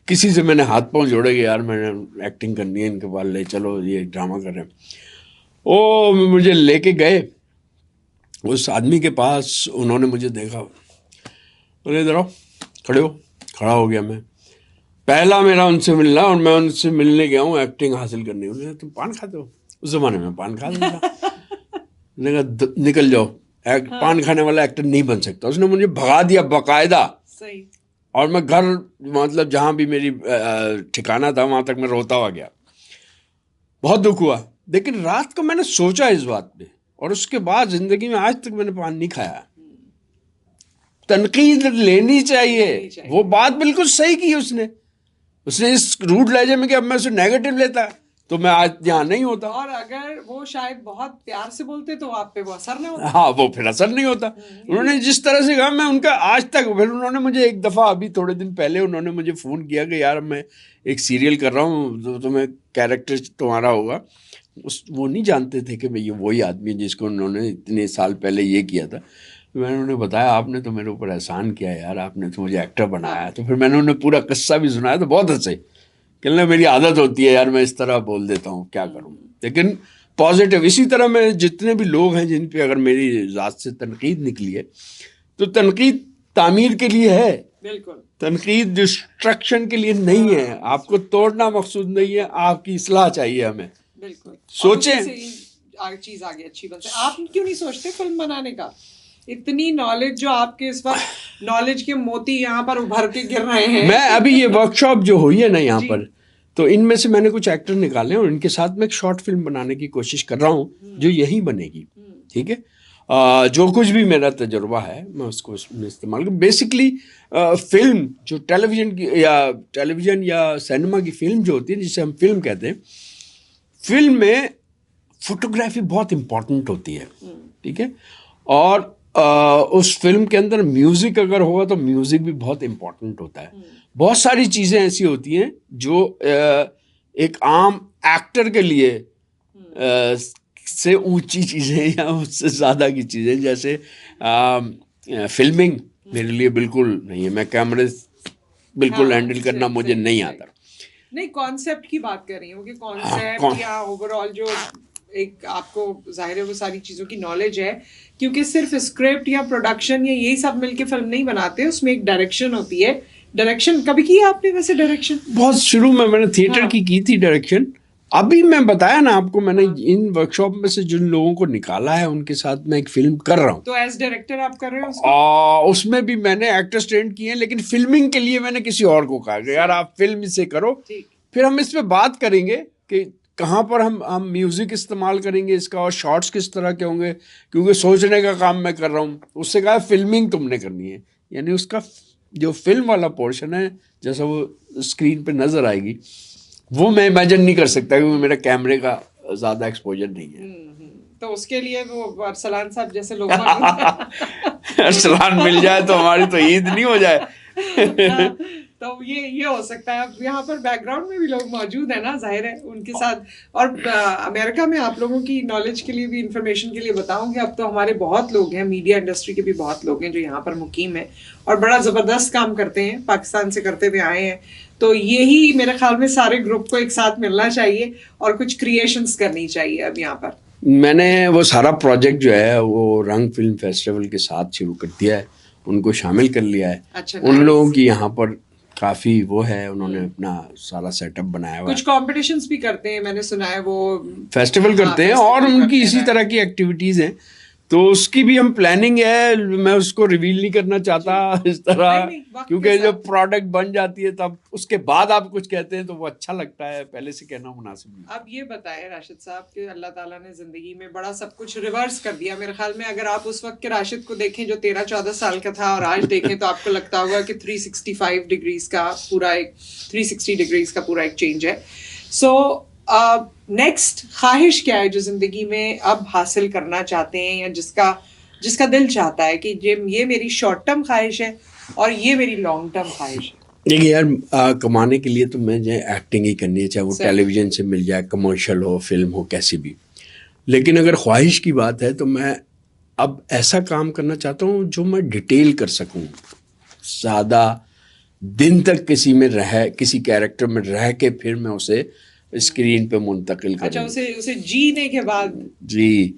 किसी से मैंने हाथ पांव जोड़े कि यार मैंने एक्टिंग करनी है, इनके पास ले चलो, ये ड्रामा कर रहे हैं। ओ मुझे लेके गए उस आदमी के पास, उन्होंने मुझे देखा, बोले इधर आओ, खड़े हो। खड़ा हो गया मैं, पहला मेरा उनसे मिलना, और मैं उनसे मिलने गया हूँ एक्टिंग हासिल करने। उन्होंने तुम पान खाते हो? उस ज़माने में पान खाता था। निकल जाओ, पान खाने वाला एक्टर नहीं बन सकता। उसने मुझे भगा दिया बाकायदा। सही। और मैं घर, मतलब जहाँ भी मेरी ठिकाना था वहाँ तक मैं रोता हुआ गया, बहुत दुख हुआ। लेकिन रात को मैंने सोचा इस बात पे, और उसके बाद ज़िंदगी में आज तक मैंने पान नहीं खाया। तनकीद लेनी चाहिए, वो बात बिल्कुल सही की उसने इस रूड लहजे में कि अब मैं उसे नेगेटिव लेता तो मैं आज यहाँ नहीं होता। और अगर वो शायद बहुत प्यार से बोलते तो आप पे वो असर नहीं होता। हाँ, वो फिर असर नहीं होता। उन्होंने जिस तरह से कहा, मैं उनका आज तक, फिर उन्होंने मुझे एक दफ़ा अभी थोड़े दिन पहले उन्होंने मुझे फ़ोन किया कि यार मैं एक सीरियल कर रहा हूँ, तो तुम्हें कैरेक्टर तुम्हारा होगा। वो नहीं जानते थे कि मैं ये वही आदमी जिसको उन्होंने इतने साल पहले ये किया था। तो मैंने उन्हें बताया, आपने तो मेरे ऊपर एहसान किया यार, आपने तो मुझे एक्टर बनाया। तो फिर मैंने उन्हें पूरा किस्सा भी सुनाया, तो बहुत हंसे। कहने मेरी आदत होती है यार, मैं इस तरह बोल देता हूँ, क्या करूँ। लेकिन पॉजिटिव, इसी तरह मैं जितने भी लोग हैं जिन पे अगर मेरी ज़ात से तनकीद निकली है, तो तनकीद तामीर के लिए है, बिल्कुल। तनकीद डिस्ट्रक्शन के लिए नहीं है। आपको तोड़ना मकसूद नहीं है, आपकी इस्लाह चाहिए हमें। बिल्कुल, सोचें चीज़ आगे अच्छी बन सके। आप क्यों नहीं सोचते फिल्म बनाने का? इतनी नॉलेज जो आपके इस वक्त, नॉलेज के मोती यहाँ पर उभर के गिर रहे हैं। मैं अभी ये वर्कशॉप जो हुई है ना यहाँ पर, तो इनमें से मैंने कुछ एक्टर निकाले और इनके साथ मैं एक शॉर्ट फिल्म बनाने की कोशिश कर रहा हूँ जो यही बनेगी, ठीक है। जो कुछ भी मेरा तजुर्बा है मैं उसको उसमें इस्तेमाल कर। बेसिकली फिल्म जो टेलीविज़न या सिनेमा की फिल्म जो होती है, जिसे हम फिल्म कहते हैं, फिल्म में फोटोग्राफी बहुत इम्पोर्टेंट होती है, ठीक है। और उस फिल्म के अंदर म्यूज़िक अगर होगा तो म्यूज़िक भी बहुत इम्पोर्टेंट होता है। बहुत सारी चीज़ें ऐसी होती हैं जो एक आम एक्टर के लिए से ऊंची चीज़ें या उससे ज़्यादा की चीज़ें, जैसे फिल्मिंग मेरे लिए बिल्कुल नहीं है। मैं कैमरे बिल्कुल हैंडल करना मुझे नहीं आता। नहीं, कॉन्सेप्ट की बात कर रही हूँ कि कॉन्सेप्ट या ओवरऑल जो एक आपको जाहिर है वो सारी चीज़ों की नॉलेज है, क्योंकि सिर्फ स्क्रिप्ट या प्रोडक्शन या यही सब मिलके फिल्म नहीं बनाते, उसमें एक डायरेक्शन होती है। डायरेक्शन कभी की है आपने वैसे? डायरेक्शन बहुत शुरू में मैंने थिएटर की थी डायरेक्शन। अभी मैं बताया ना आपको, मैंने इन वर्कशॉप में से जिन लोगों को निकाला है उनके साथ मैं एक फिल्म कर रहा हूँ। तो एज डायरेक्टर आप कर रहे हो उसको? उसमें भी मैंने एक्टर्स ट्रेंड किए हैं, लेकिन फिल्मिंग के लिए मैंने किसी और को कहा कि यार आप फिल्म इसे करो, फिर हम इस पे बात करेंगे कि कहाँ पर हम म्यूजिक इस्तेमाल करेंगे इसका और शॉट्स किस तरह के होंगे, क्योंकि सोचने का काम मैं कर रहा हूँ। उससे कहा फिल्मिंग तुमने करनी है, यानी उसका जो फिल्म वाला पोर्शन है जैसा वो स्क्रीन पे नजर आएगी वो मैं इमेजिन नहीं कर सकता, क्योंकि मेरा कैमरे का ज़्यादा एक्सपोजर नहीं है। तो उसके लिए वो अरसलान साहब जैसे लोग अरसलान मिल जाए तो हमारी तो ईद नहीं हो जाए। तो ये हो सकता है। अब यहाँ पर बैकग्राउंड में भी लोग मौजूद है ना, जाहिर है उनके साथ। और अमेरिका में आप लोगों की नॉलेज के लिए भी, इंफॉर्मेशन के लिए बताऊं कि अब तो हमारे बहुत लोग हैं, मीडिया इंडस्ट्री के भी बहुत लोग हैं जो यहाँ पर मुकीम है और बड़ा ज़बरदस्त काम करते हैं, पाकिस्तान से करते हुए आए हैं। तो यही मेरे ख्याल में सारे ग्रुप को एक साथ मिलना चाहिए और कुछ क्रिएशंस करनी चाहिए अब यहाँ पर। मैंने वो सारा प्रोजेक्ट जो है वो रंग फिल्म फेस्टिवल के साथ शुरू कर दिया है, उनको शामिल कर लिया है। अच्छा, उन लोगों की यहाँ पर काफ़ी वो है, उन्होंने अपना सारा सेटअप बनाया हुआ है। कुछ कॉम्पिटिशंस भी करते हैं, मैंने सुना है, वो फेस्टिवल करते हैं और उनकी इसी तरह की एक्टिविटीज़ हैं। तो उसकी भी हम प्लानिंग है, मैं उसको रिवील नहीं करना चाहता इस तरह, क्योंकि जब प्रोडक्ट बन जाती है तब उसके बाद आप कुछ कहते हैं तो वो अच्छा लगता है, पहले से कहना मुनासिब नहीं। अब ये बताएं राशिद साहब कि अल्लाह ताला ने जिंदगी में बड़ा सब कुछ रिवर्स कर दिया मेरे ख्याल में। अगर आप उस वक्त के राशिद को देखें जो 13-14 साल का था और आज देखें तो आपको लगता होगा कि 365 डिग्रीज का पूरा एक 360 डिग्रीज का पूरा एक चेंज है। सो नेक्स्ट ख्वाहिश क्या है जो जिंदगी में अब हासिल करना चाहते हैं, या जिसका दिल चाहता है कि ये मेरी शॉर्ट टर्म ख्वाहिश है और ये मेरी लॉन्ग टर्म ख्वाहिश है? देखिए यार, कमाने के लिए तो मुझे एक्टिंग ही करनी है, चाहे वो टेलीविजन से मिल जाए, कमर्शियल हो, फिल्म हो, कैसी भी। लेकिन अगर ख्वाहिश की बात है तो मैं अब ऐसा काम करना चाहता हूँ जो मैं डिटेल कर सकूँ, ज़्यादा दिन तक किसी कैरेक्टर में रह के फिर मैं उसे स्क्रीन पे मुंतकिल करें। अच्छा, उसे जीने के बाद जी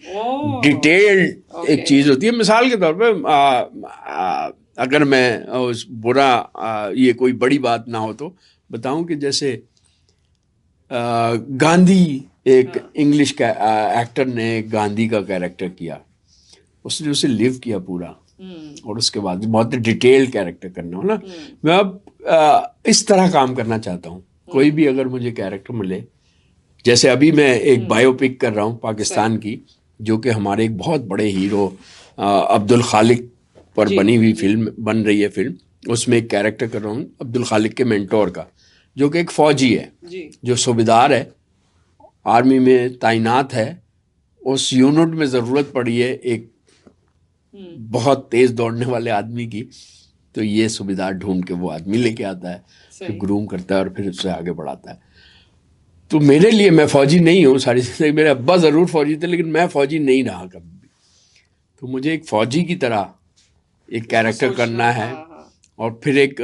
डिटेल्ड एक चीज़ होती है। मिसाल के तौर पे अगर मैं उस ये कोई बड़ी बात ना हो तो बताऊं कि जैसे गांधी, एक इंग्लिश का एक्टर ने गांधी का कैरेक्टर किया, उसने उसे लिव किया पूरा, और उसके बाद बहुत डिटेल कैरेक्टर करना हो ना, मैं अब इस तरह काम करना चाहता हूँ। कोई भी अगर मुझे कैरेक्टर मिले, जैसे अभी मैं एक बायोपिक कर रहा हूँ पाकिस्तान की, जो कि हमारे एक बहुत बड़े हीरो अब्दुल खालिक पर बनी हुई फिल्म बन रही है फिल्म, उसमें एक कैरेक्टर कर रहा हूँ अब्दुल खालिक के मेंटोर का, जो कि एक फ़ौजी है जो सूबेदार है, आर्मी में तैनात है। उस यूनिट में ज़रूरत पड़ी है एक बहुत तेज़ दौड़ने वाले आदमी की, तो ये सूबेदार ढूंढ के वो आदमी लेके आता है, फिर ग्रूम करता है और फिर उससे आगे बढ़ाता है। तो मेरे लिए, मैं फ़ौजी नहीं हूँ सारी जिंदगी, मेरे अब्बा ज़रूर फ़ौजी थे लेकिन मैं फ़ौजी नहीं रहा कभी भी। तो मुझे एक फ़ौजी की तरह एक कैरेक्टर करना है और फिर एक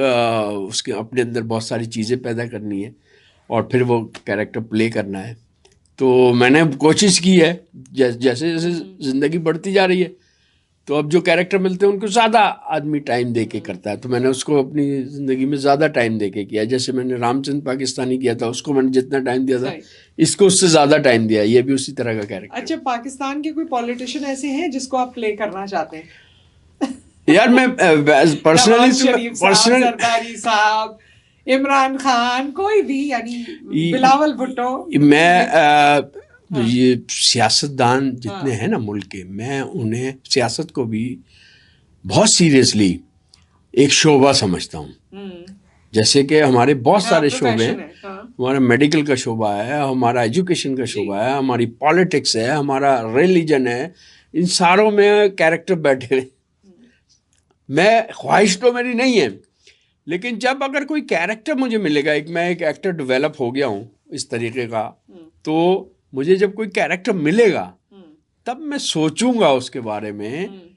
उसके अपने अंदर बहुत सारी चीज़ें पैदा करनी है और फिर वो कैरेक्टर प्ले करना है। तो मैंने कोशिश की है, जैसे जैसे ज़िंदगी बढ़ती जा रही है तो अब जो कैरेक्टर मिलते हैं उनको ज़्यादा आदमी टाइम दे के करता है, तो मैंने उसको अपनी ज़िंदगी में ज़्यादा टाइम दे के किया। जैसे मैंने रामचंद्र पाकिस्तानी किया था, उसको मैंने जितना टाइम दिया था इसको उससे ज़्यादा टाइम दिया, ये भी उसी तरह का कैरेक्टर। अच्छा, पाकिस्तान के कोई पॉलिटिशियन ऐसे हैं जिसको आप प्ले करना चाहते हैं? यार मैं पर्सनली सरदारी साहब, इमरान खान, कोई भी, यानी बिलावल भुट्टो, ये सियासतदान जितने हैं ना मुल्क के, मैं उन्हें सियासत को भी बहुत सीरियसली एक शोबा समझता हूँ। जैसे कि हमारे बहुत सारे शोबे हैं, हमारा मेडिकल का शोबा है, हमारा एजुकेशन का शोबा है, हमारी पॉलिटिक्स है, हमारा रिलीजन है, इन सारों में कैरेक्टर बैठे हैं। मैं ख्वाहिश तो मेरी नहीं है, लेकिन जब अगर कोई कैरेक्टर मुझे मिलेगा, मैं एक एक्टर डेवलप हो गया हूँ इस तरीके का, तो मुझे जब कोई कैरेक्टर मिलेगा तब मैं सोचूंगा उसके बारे में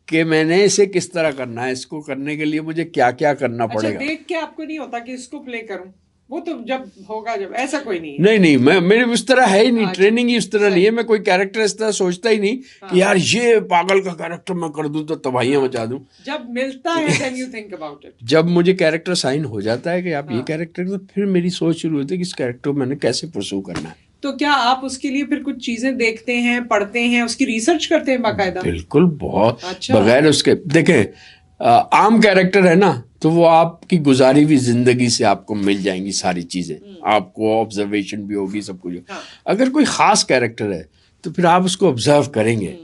कि मैंने इसे किस तरह करना है, इसको करने के लिए मुझे क्या क्या करना पड़ेगा। देख के आपको नहीं होता कि इसको प्ले करूं, वो तो जब होगा, जब ऐसा कोई नहीं है। नहीं, मैं मेरे उस तरह है ही नहीं, ट्रेनिंग ही उस तरह नहीं है। मैं कोई कैरेक्टर इस तरह सोचता ही नहीं कि यार ये पागल का कैरेक्टर मैं कर दूं तो तबाहियां मचा दूं। जब मिलता है then you think about it। जब मुझे कैरेक्टर साइन हो जाता है कि आप ये कैरेक्टर, तो फिर मेरी सोच शुरू होती है कि इस कैरेक्टर को मैंने कैसे परस्यू करना है। तो क्या आप उसके लिए फिर कुछ चीजें देखते हैं, पढ़ते हैं, उसकी रिसर्च करते हैं बाकायदा? बिल्कुल, बहुत। बगैर उसके देखें, आम कैरेक्टर है ना, तो वो आपकी गुजारी हुई जिंदगी से आपको मिल जाएंगी सारी चीजें, आपको ऑब्जर्वेशन भी होगी, सब कुछ। अगर कोई खास कैरेक्टर है तो फिर आप उसको ऑब्जर्व करेंगे।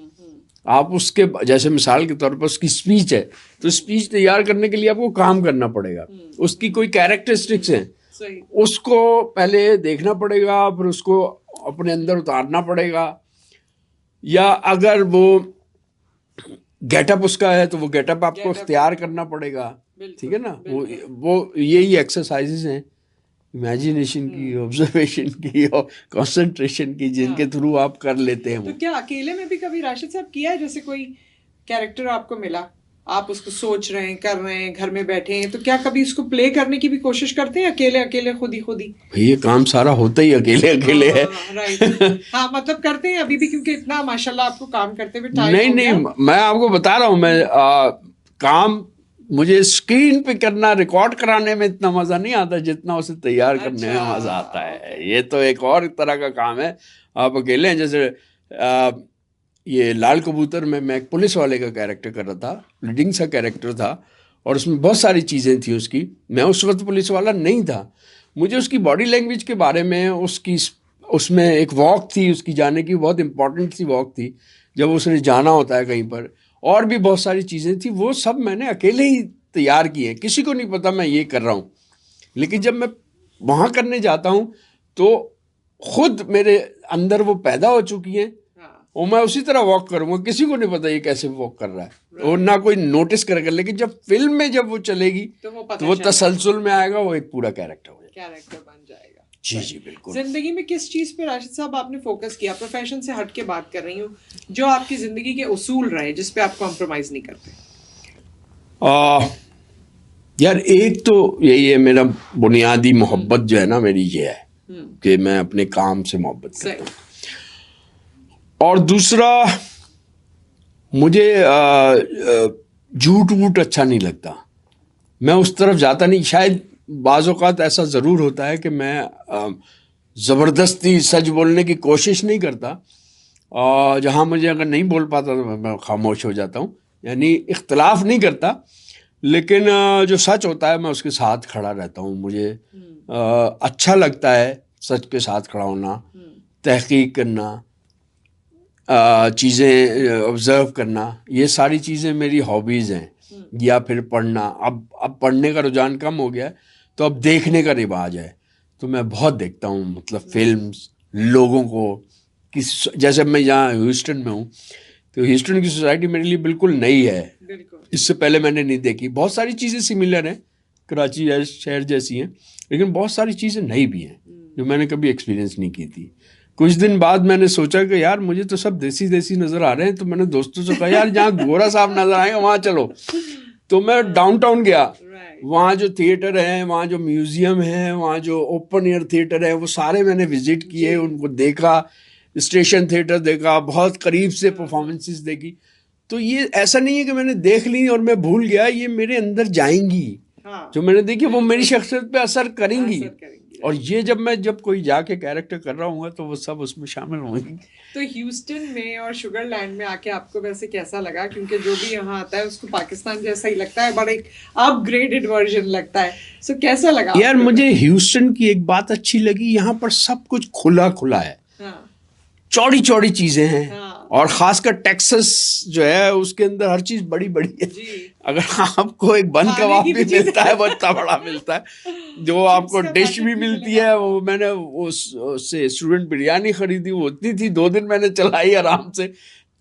आप उसके, जैसे मिसाल के तौर पर उसकी स्पीच है, तो स्पीच तैयार करने के लिए आपको काम करना पड़ेगा। उसकी कोई कैरेक्टरिस्टिक्स हैं, उसको पहले देखना पड़ेगा, फिर उसको अपने अंदर उतारना पड़ेगा। या अगर वो गेटअप उसका है तो वो गेटअप आपको इख्तियार करना पड़ेगा, ठीक है ना। वो यही एक्सरसाइजेज हैं इमेजिनेशन की, ऑब्जर्वेशन की और कंसंट्रेशन की, जिनके थ्रू आप कर लेते हैं। तो क्या अकेले में भी कभी राशिद साहब किया है, जैसे कोई कैरेक्टर आपको मिला, आप उसको सोच रहे हैं, कर रहे हैं, घर में बैठे हैं, तो क्या कभी उसको प्ले करने की भी कोशिश करते हैं अकेले खुद ही? ये काम सारा होता ही अकेले है। राइट। हाँ, मतलब करते हैं अभी भी, क्योंकि इतना माशाल्लाह आपको काम करते हुए टाइम नहीं, मैं आपको बता रहा हूँ, मैं काम मुझे स्क्रीन पे करना, रिकॉर्ड कराने में इतना मजा नहीं आता जितना उसे तैयार करने में मजा आता है। ये तो एक और तरह का काम है। आप अकेले हैं, जैसे ये लाल कबूतर में मैं एक पुलिस वाले का कैरेक्टर कर रहा था, लीडिंग सा कैरेक्टर था, और उसमें बहुत सारी चीज़ें थी उसकी। मैं उस वक्त पुलिस वाला नहीं था, मुझे उसकी बॉडी लैंग्वेज के बारे में, उसमें एक वॉक थी उसकी जाने की, बहुत इंपॉर्टेंट सी वॉक थी जब उसने जाना होता है कहीं पर, और भी बहुत सारी चीज़ें थी, वो सब मैंने अकेले ही तैयार की हैं। किसी को नहीं पता मैं ये कर रहा हूँ, लेकिन जब मैं वहाँ करने जाता हूँ तो खुद मेरे अंदर वो पैदा हो चुकी हैं, और मैं उसी तरह वॉक करूँगा। किसी को नहीं पता ये कैसे वॉक कर रहा है, और ना कोई नोटिस करेगा। लेकिन जब फिल्म में जब वो चलेगी तो वो तसलसल में आएगा, वो एक पूरा कैरेक्टर बन जाएगा। जी बिल्कुल। जिंदगी में किस चीज पे राशिद साहब आपने फोकस किया, प्रोफेशन से हट के बात कर रही हूँ, जो आपकी जिंदगी के उसूल रहे, जिस पे आप कॉम्प्रोमाइज नहीं करते? यार, एक तो यही है, मेरा बुनियादी मोहब्बत जो है ना मेरी, ये है कि मैं अपने काम से मोहब्बत करता हूँ। और दूसरा, मुझे झूठ वूठ अच्छा नहीं लगता, मैं उस तरफ जाता नहीं। शायद बाज़ औक़ात ऐसा ज़रूर होता है कि मैं ज़बरदस्ती सच बोलने की कोशिश नहीं करता, और जहाँ मुझे अगर नहीं बोल पाता तो मैं खामोश हो जाता हूँ, यानी इख्तलाफ नहीं करता, लेकिन जो सच होता है मैं उसके साथ खड़ा रहता हूँ। मुझे अच्छा लगता है सच के साथ खड़ा होना, तहकीक करना, चीज़ें ऑब्ज़र्व करना, ये सारी चीज़ें मेरी हॉबीज़ हैं। या फिर पढ़ना, अब पढ़ने का रुझान कम हो गया है, तो अब देखने का रिवाज है, तो मैं बहुत देखता हूँ, मतलब फिल्म्स, लोगों को। जैसे मैं यहाँ ह्यूस्टन में हूँ, तो ह्यूस्टन की सोसाइटी मेरे लिए बिल्कुल नई है, इससे पहले मैंने नहीं देखी। बहुत सारी चीज़ें सिमिलर हैं, कराची शहर जैसी हैं, लेकिन बहुत सारी चीज़ें नई भी हैं जो मैंने कभी एक्सपीरियंस नहीं की थी। कुछ दिन बाद मैंने सोचा कि यार मुझे तो सब देसी देसी नज़र आ रहे हैं, तो मैंने दोस्तों से कहा यार जहाँ गोरा साहब नज़र आएंगे वहाँ चलो। तो मैं डाउनटाउन गया, वहाँ जो थिएटर हैं, वहाँ जो म्यूज़ियम है, वहाँ जो ओपन एयर थिएटर है, वो सारे मैंने विजिट किए, उनको देखा, स्टेशन थिएटर देखा, बहुत करीब से परफॉर्मेंसेस देखी। तो ये ऐसा नहीं है कि मैंने देख ली और मैं भूल गया, ये मेरे अंदर जाएंगी। जो मैंने देखी वो मेरी शख्सियत पे असर करेंगी, और ये जब कोई जाके कैरेक्टर कर रहा हूँ तो वो सब उसमें शामिल होंगी। तो ह्यूस्टन में और शुगरलैंड में आके आपको वैसे कैसा लगा? क्योंकि जो भी यहाँ आता है उसको पाकिस्तान जैसा ही लगता है, बड़ा एक अपग्रेडेड वर्जन लगता है। सो कैसा लगा यार? मुझे ह्यूस्टन की एक बात अच्छी लगी, यहाँ पर सब कुछ खुला खुला है। चौड़ी चौड़ी चीजें हैं। हाँ। और खासकर टेक्सास जो है उसके अंदर हर चीज बड़ी बड़ी है। जी। अगर आपको एक बन खाने कबाब की भी भी चीज़ मिलता है वो इतना बड़ा मिलता है, जो आपको का डिश पैकेट भी भी मिलती मिलेगा। है। वो मैंने उससे स्टूडेंट बिरयानी खरीदी, वो उतनी थी, 2 दिन मैंने चलाई आराम से।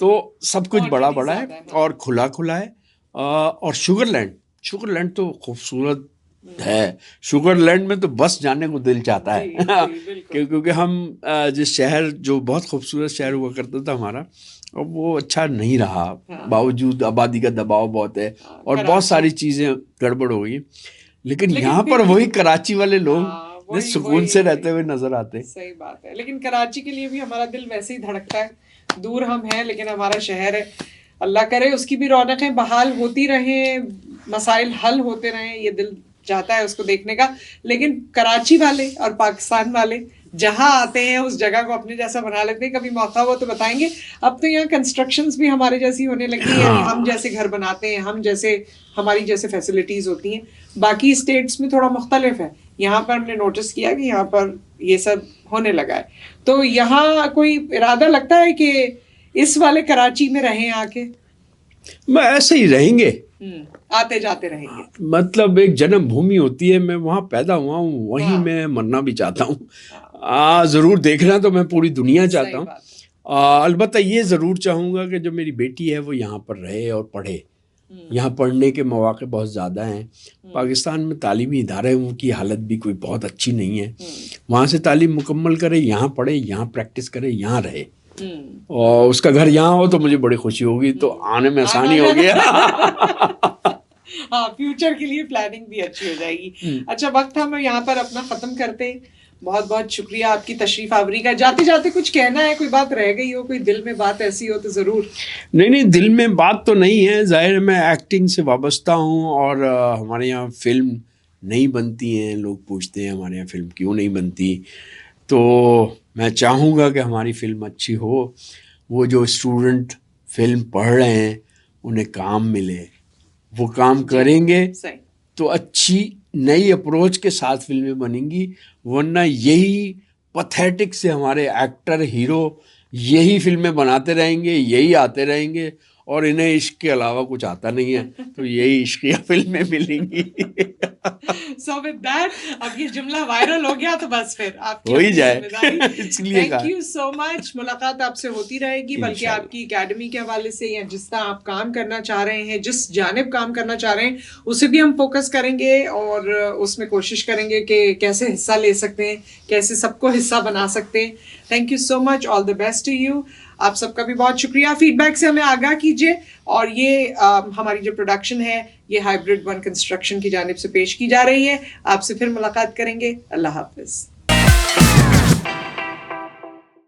तो सब कुछ बड़ा Quantity बड़ा है ज़्यादा है, हाँ। और खुला खुला है। और शुगरलैंड तो खूबसूरत है। शुगरलैंड में तो बस जाने को दिल चाहता है। जी, जी, बिल्कुल। क्योंकि हम जिस शहर, जो बहुत खूबसूरत शहर हुआ करता था हमारा, अब वो अच्छा नहीं रहा। हाँ। बावजूद आबादी का दबाव बहुत है हाँ, और बहुत कराची। सारी चीजें गड़बड़ हो गई। लेकिन लेकिन यहाँ फिर पर भी वही कराची वाले लोग हाँ, ने सुकून से रहते हुए नजर आते। सही बात है। लेकिन कराची के लिए भी हमारा दिल वैसे ही धड़कता है। दूर हम हैं लेकिन हमारा शहर है। अल्लाह करे उसकी भी रौनकें बहाल होती रहें, मसाइल हल होते रहें, ये दिल चाहता है उसको देखने का। लेकिन कराची वाले और पाकिस्तान वाले जहाँ आते हैं उस जगह को अपने जैसा बना लेते हैं। कभी मौका हो तो बताएंगे। अब तो यहाँ कंस्ट्रक्शंस भी हमारे जैसी होने लगी है, यानी हम जैसे घर बनाते हैं, हम जैसे, हमारी जैसे फैसिलिटीज होती हैं। बाकी स्टेट्स में थोड़ा मुख्तलिफ है। यहाँ पर हमने नोटिस किया कि यहाँ पर ये सब होने लगा है। तो यहाँ कोई इरादा लगता है कि इस वाले कराची में रहें आके? मैं ऐसे ही रहेंगे, आते जाते रहेंगे। मतलब एक जन्म भूमि होती है, मैं वहाँ पैदा हुआ हूँ, वहीं हाँ। मैं मरना भी चाहता हूँ। जरूर देखना तो मैं पूरी दुनिया चाहता सही हूँ। बात है। अलबत्ता ये जरूर चाहूंगा कि जो मेरी बेटी है वो यहाँ पर रहे और पढ़े। यहाँ पढ़ने के मौके बहुत ज़्यादा हैं। पाकिस्तान में तालीमी इदारे हैं, उनकी हालत भी कोई बहुत अच्छी नहीं है। वहाँ से तालीम मुकम्मल करे, यहाँ पढ़े, यहाँ प्रैक्टिस करे, यहाँ रहे, और उसका घर यहाँ हो तो मुझे बड़ी खुशी होगी। तो आने में आसानी हो गया। हाँ, फ्यूचर के लिए प्लानिंग भी अच्छी हो जाएगी। अच्छा, वक्त हम यहाँ पर अपना ख़त्म करते हैं। बहुत बहुत शुक्रिया आपकी तशरीफ आवरी का। जाते जाते कुछ कहना है, कोई बात रह गई हो, कोई दिल में बात ऐसी हो तो ज़रूर। नहीं, दिल में बात तो नहीं है। ज़ाहिर है मैं एक्टिंग से वाबस्ता हूँ और हमारे यहाँ फ़िल्म नहीं बनती हैं। लोग पूछते हैं हमारे यहाँ फ़िल्म क्यों नहीं बनती। तो मैं चाहूँगा कि हमारी फ़िल्म अच्छी हो। वो जो स्टूडेंट फ़िल्म पढ़ रहे हैं उन्हें काम मिले, वो काम करेंगे तो अच्छी नई अप्रोच के साथ फिल्में बनेंगी। वरना यही पथेटिक से हमारे एक्टर हीरो यही फिल्में बनाते रहेंगे, यही आते रहेंगे और इन्हें इश्क के अलावा कुछ आता नहीं है, तो यही इश्किया फिल्में मिलेंगी। So with that, अब ये जुमला वायरल हो गया तो बस फिर आपकी हो ही जाए। इसलिए थैंक यू सो मच। मुलाकात आपसे होती रहेगी, बल्कि आपकी एकेडमी के हवाले से या जिस तरह आप काम करना चाह रहे हैं, जिस जानिब काम करना चाह रहे हैं, उसे भी हम फोकस करेंगे और उसमें कोशिश करेंगे कि कैसे हिस्सा ले सकते हैं, कैसे सबको हिस्सा बना सकते हैं। Thank you so much, all the best to you. आप सबका भी बहुत शुक्रिया। फीडबैक से हमें आगाह कीजिए। और ये हमारी जो प्रोडक्शन है ये हाइब्रिड वन कंस्ट्रक्शन की जानिब से पेश की जा रही है। आपसे फिर मुलाकात करेंगे। अल्लाह हाफिज।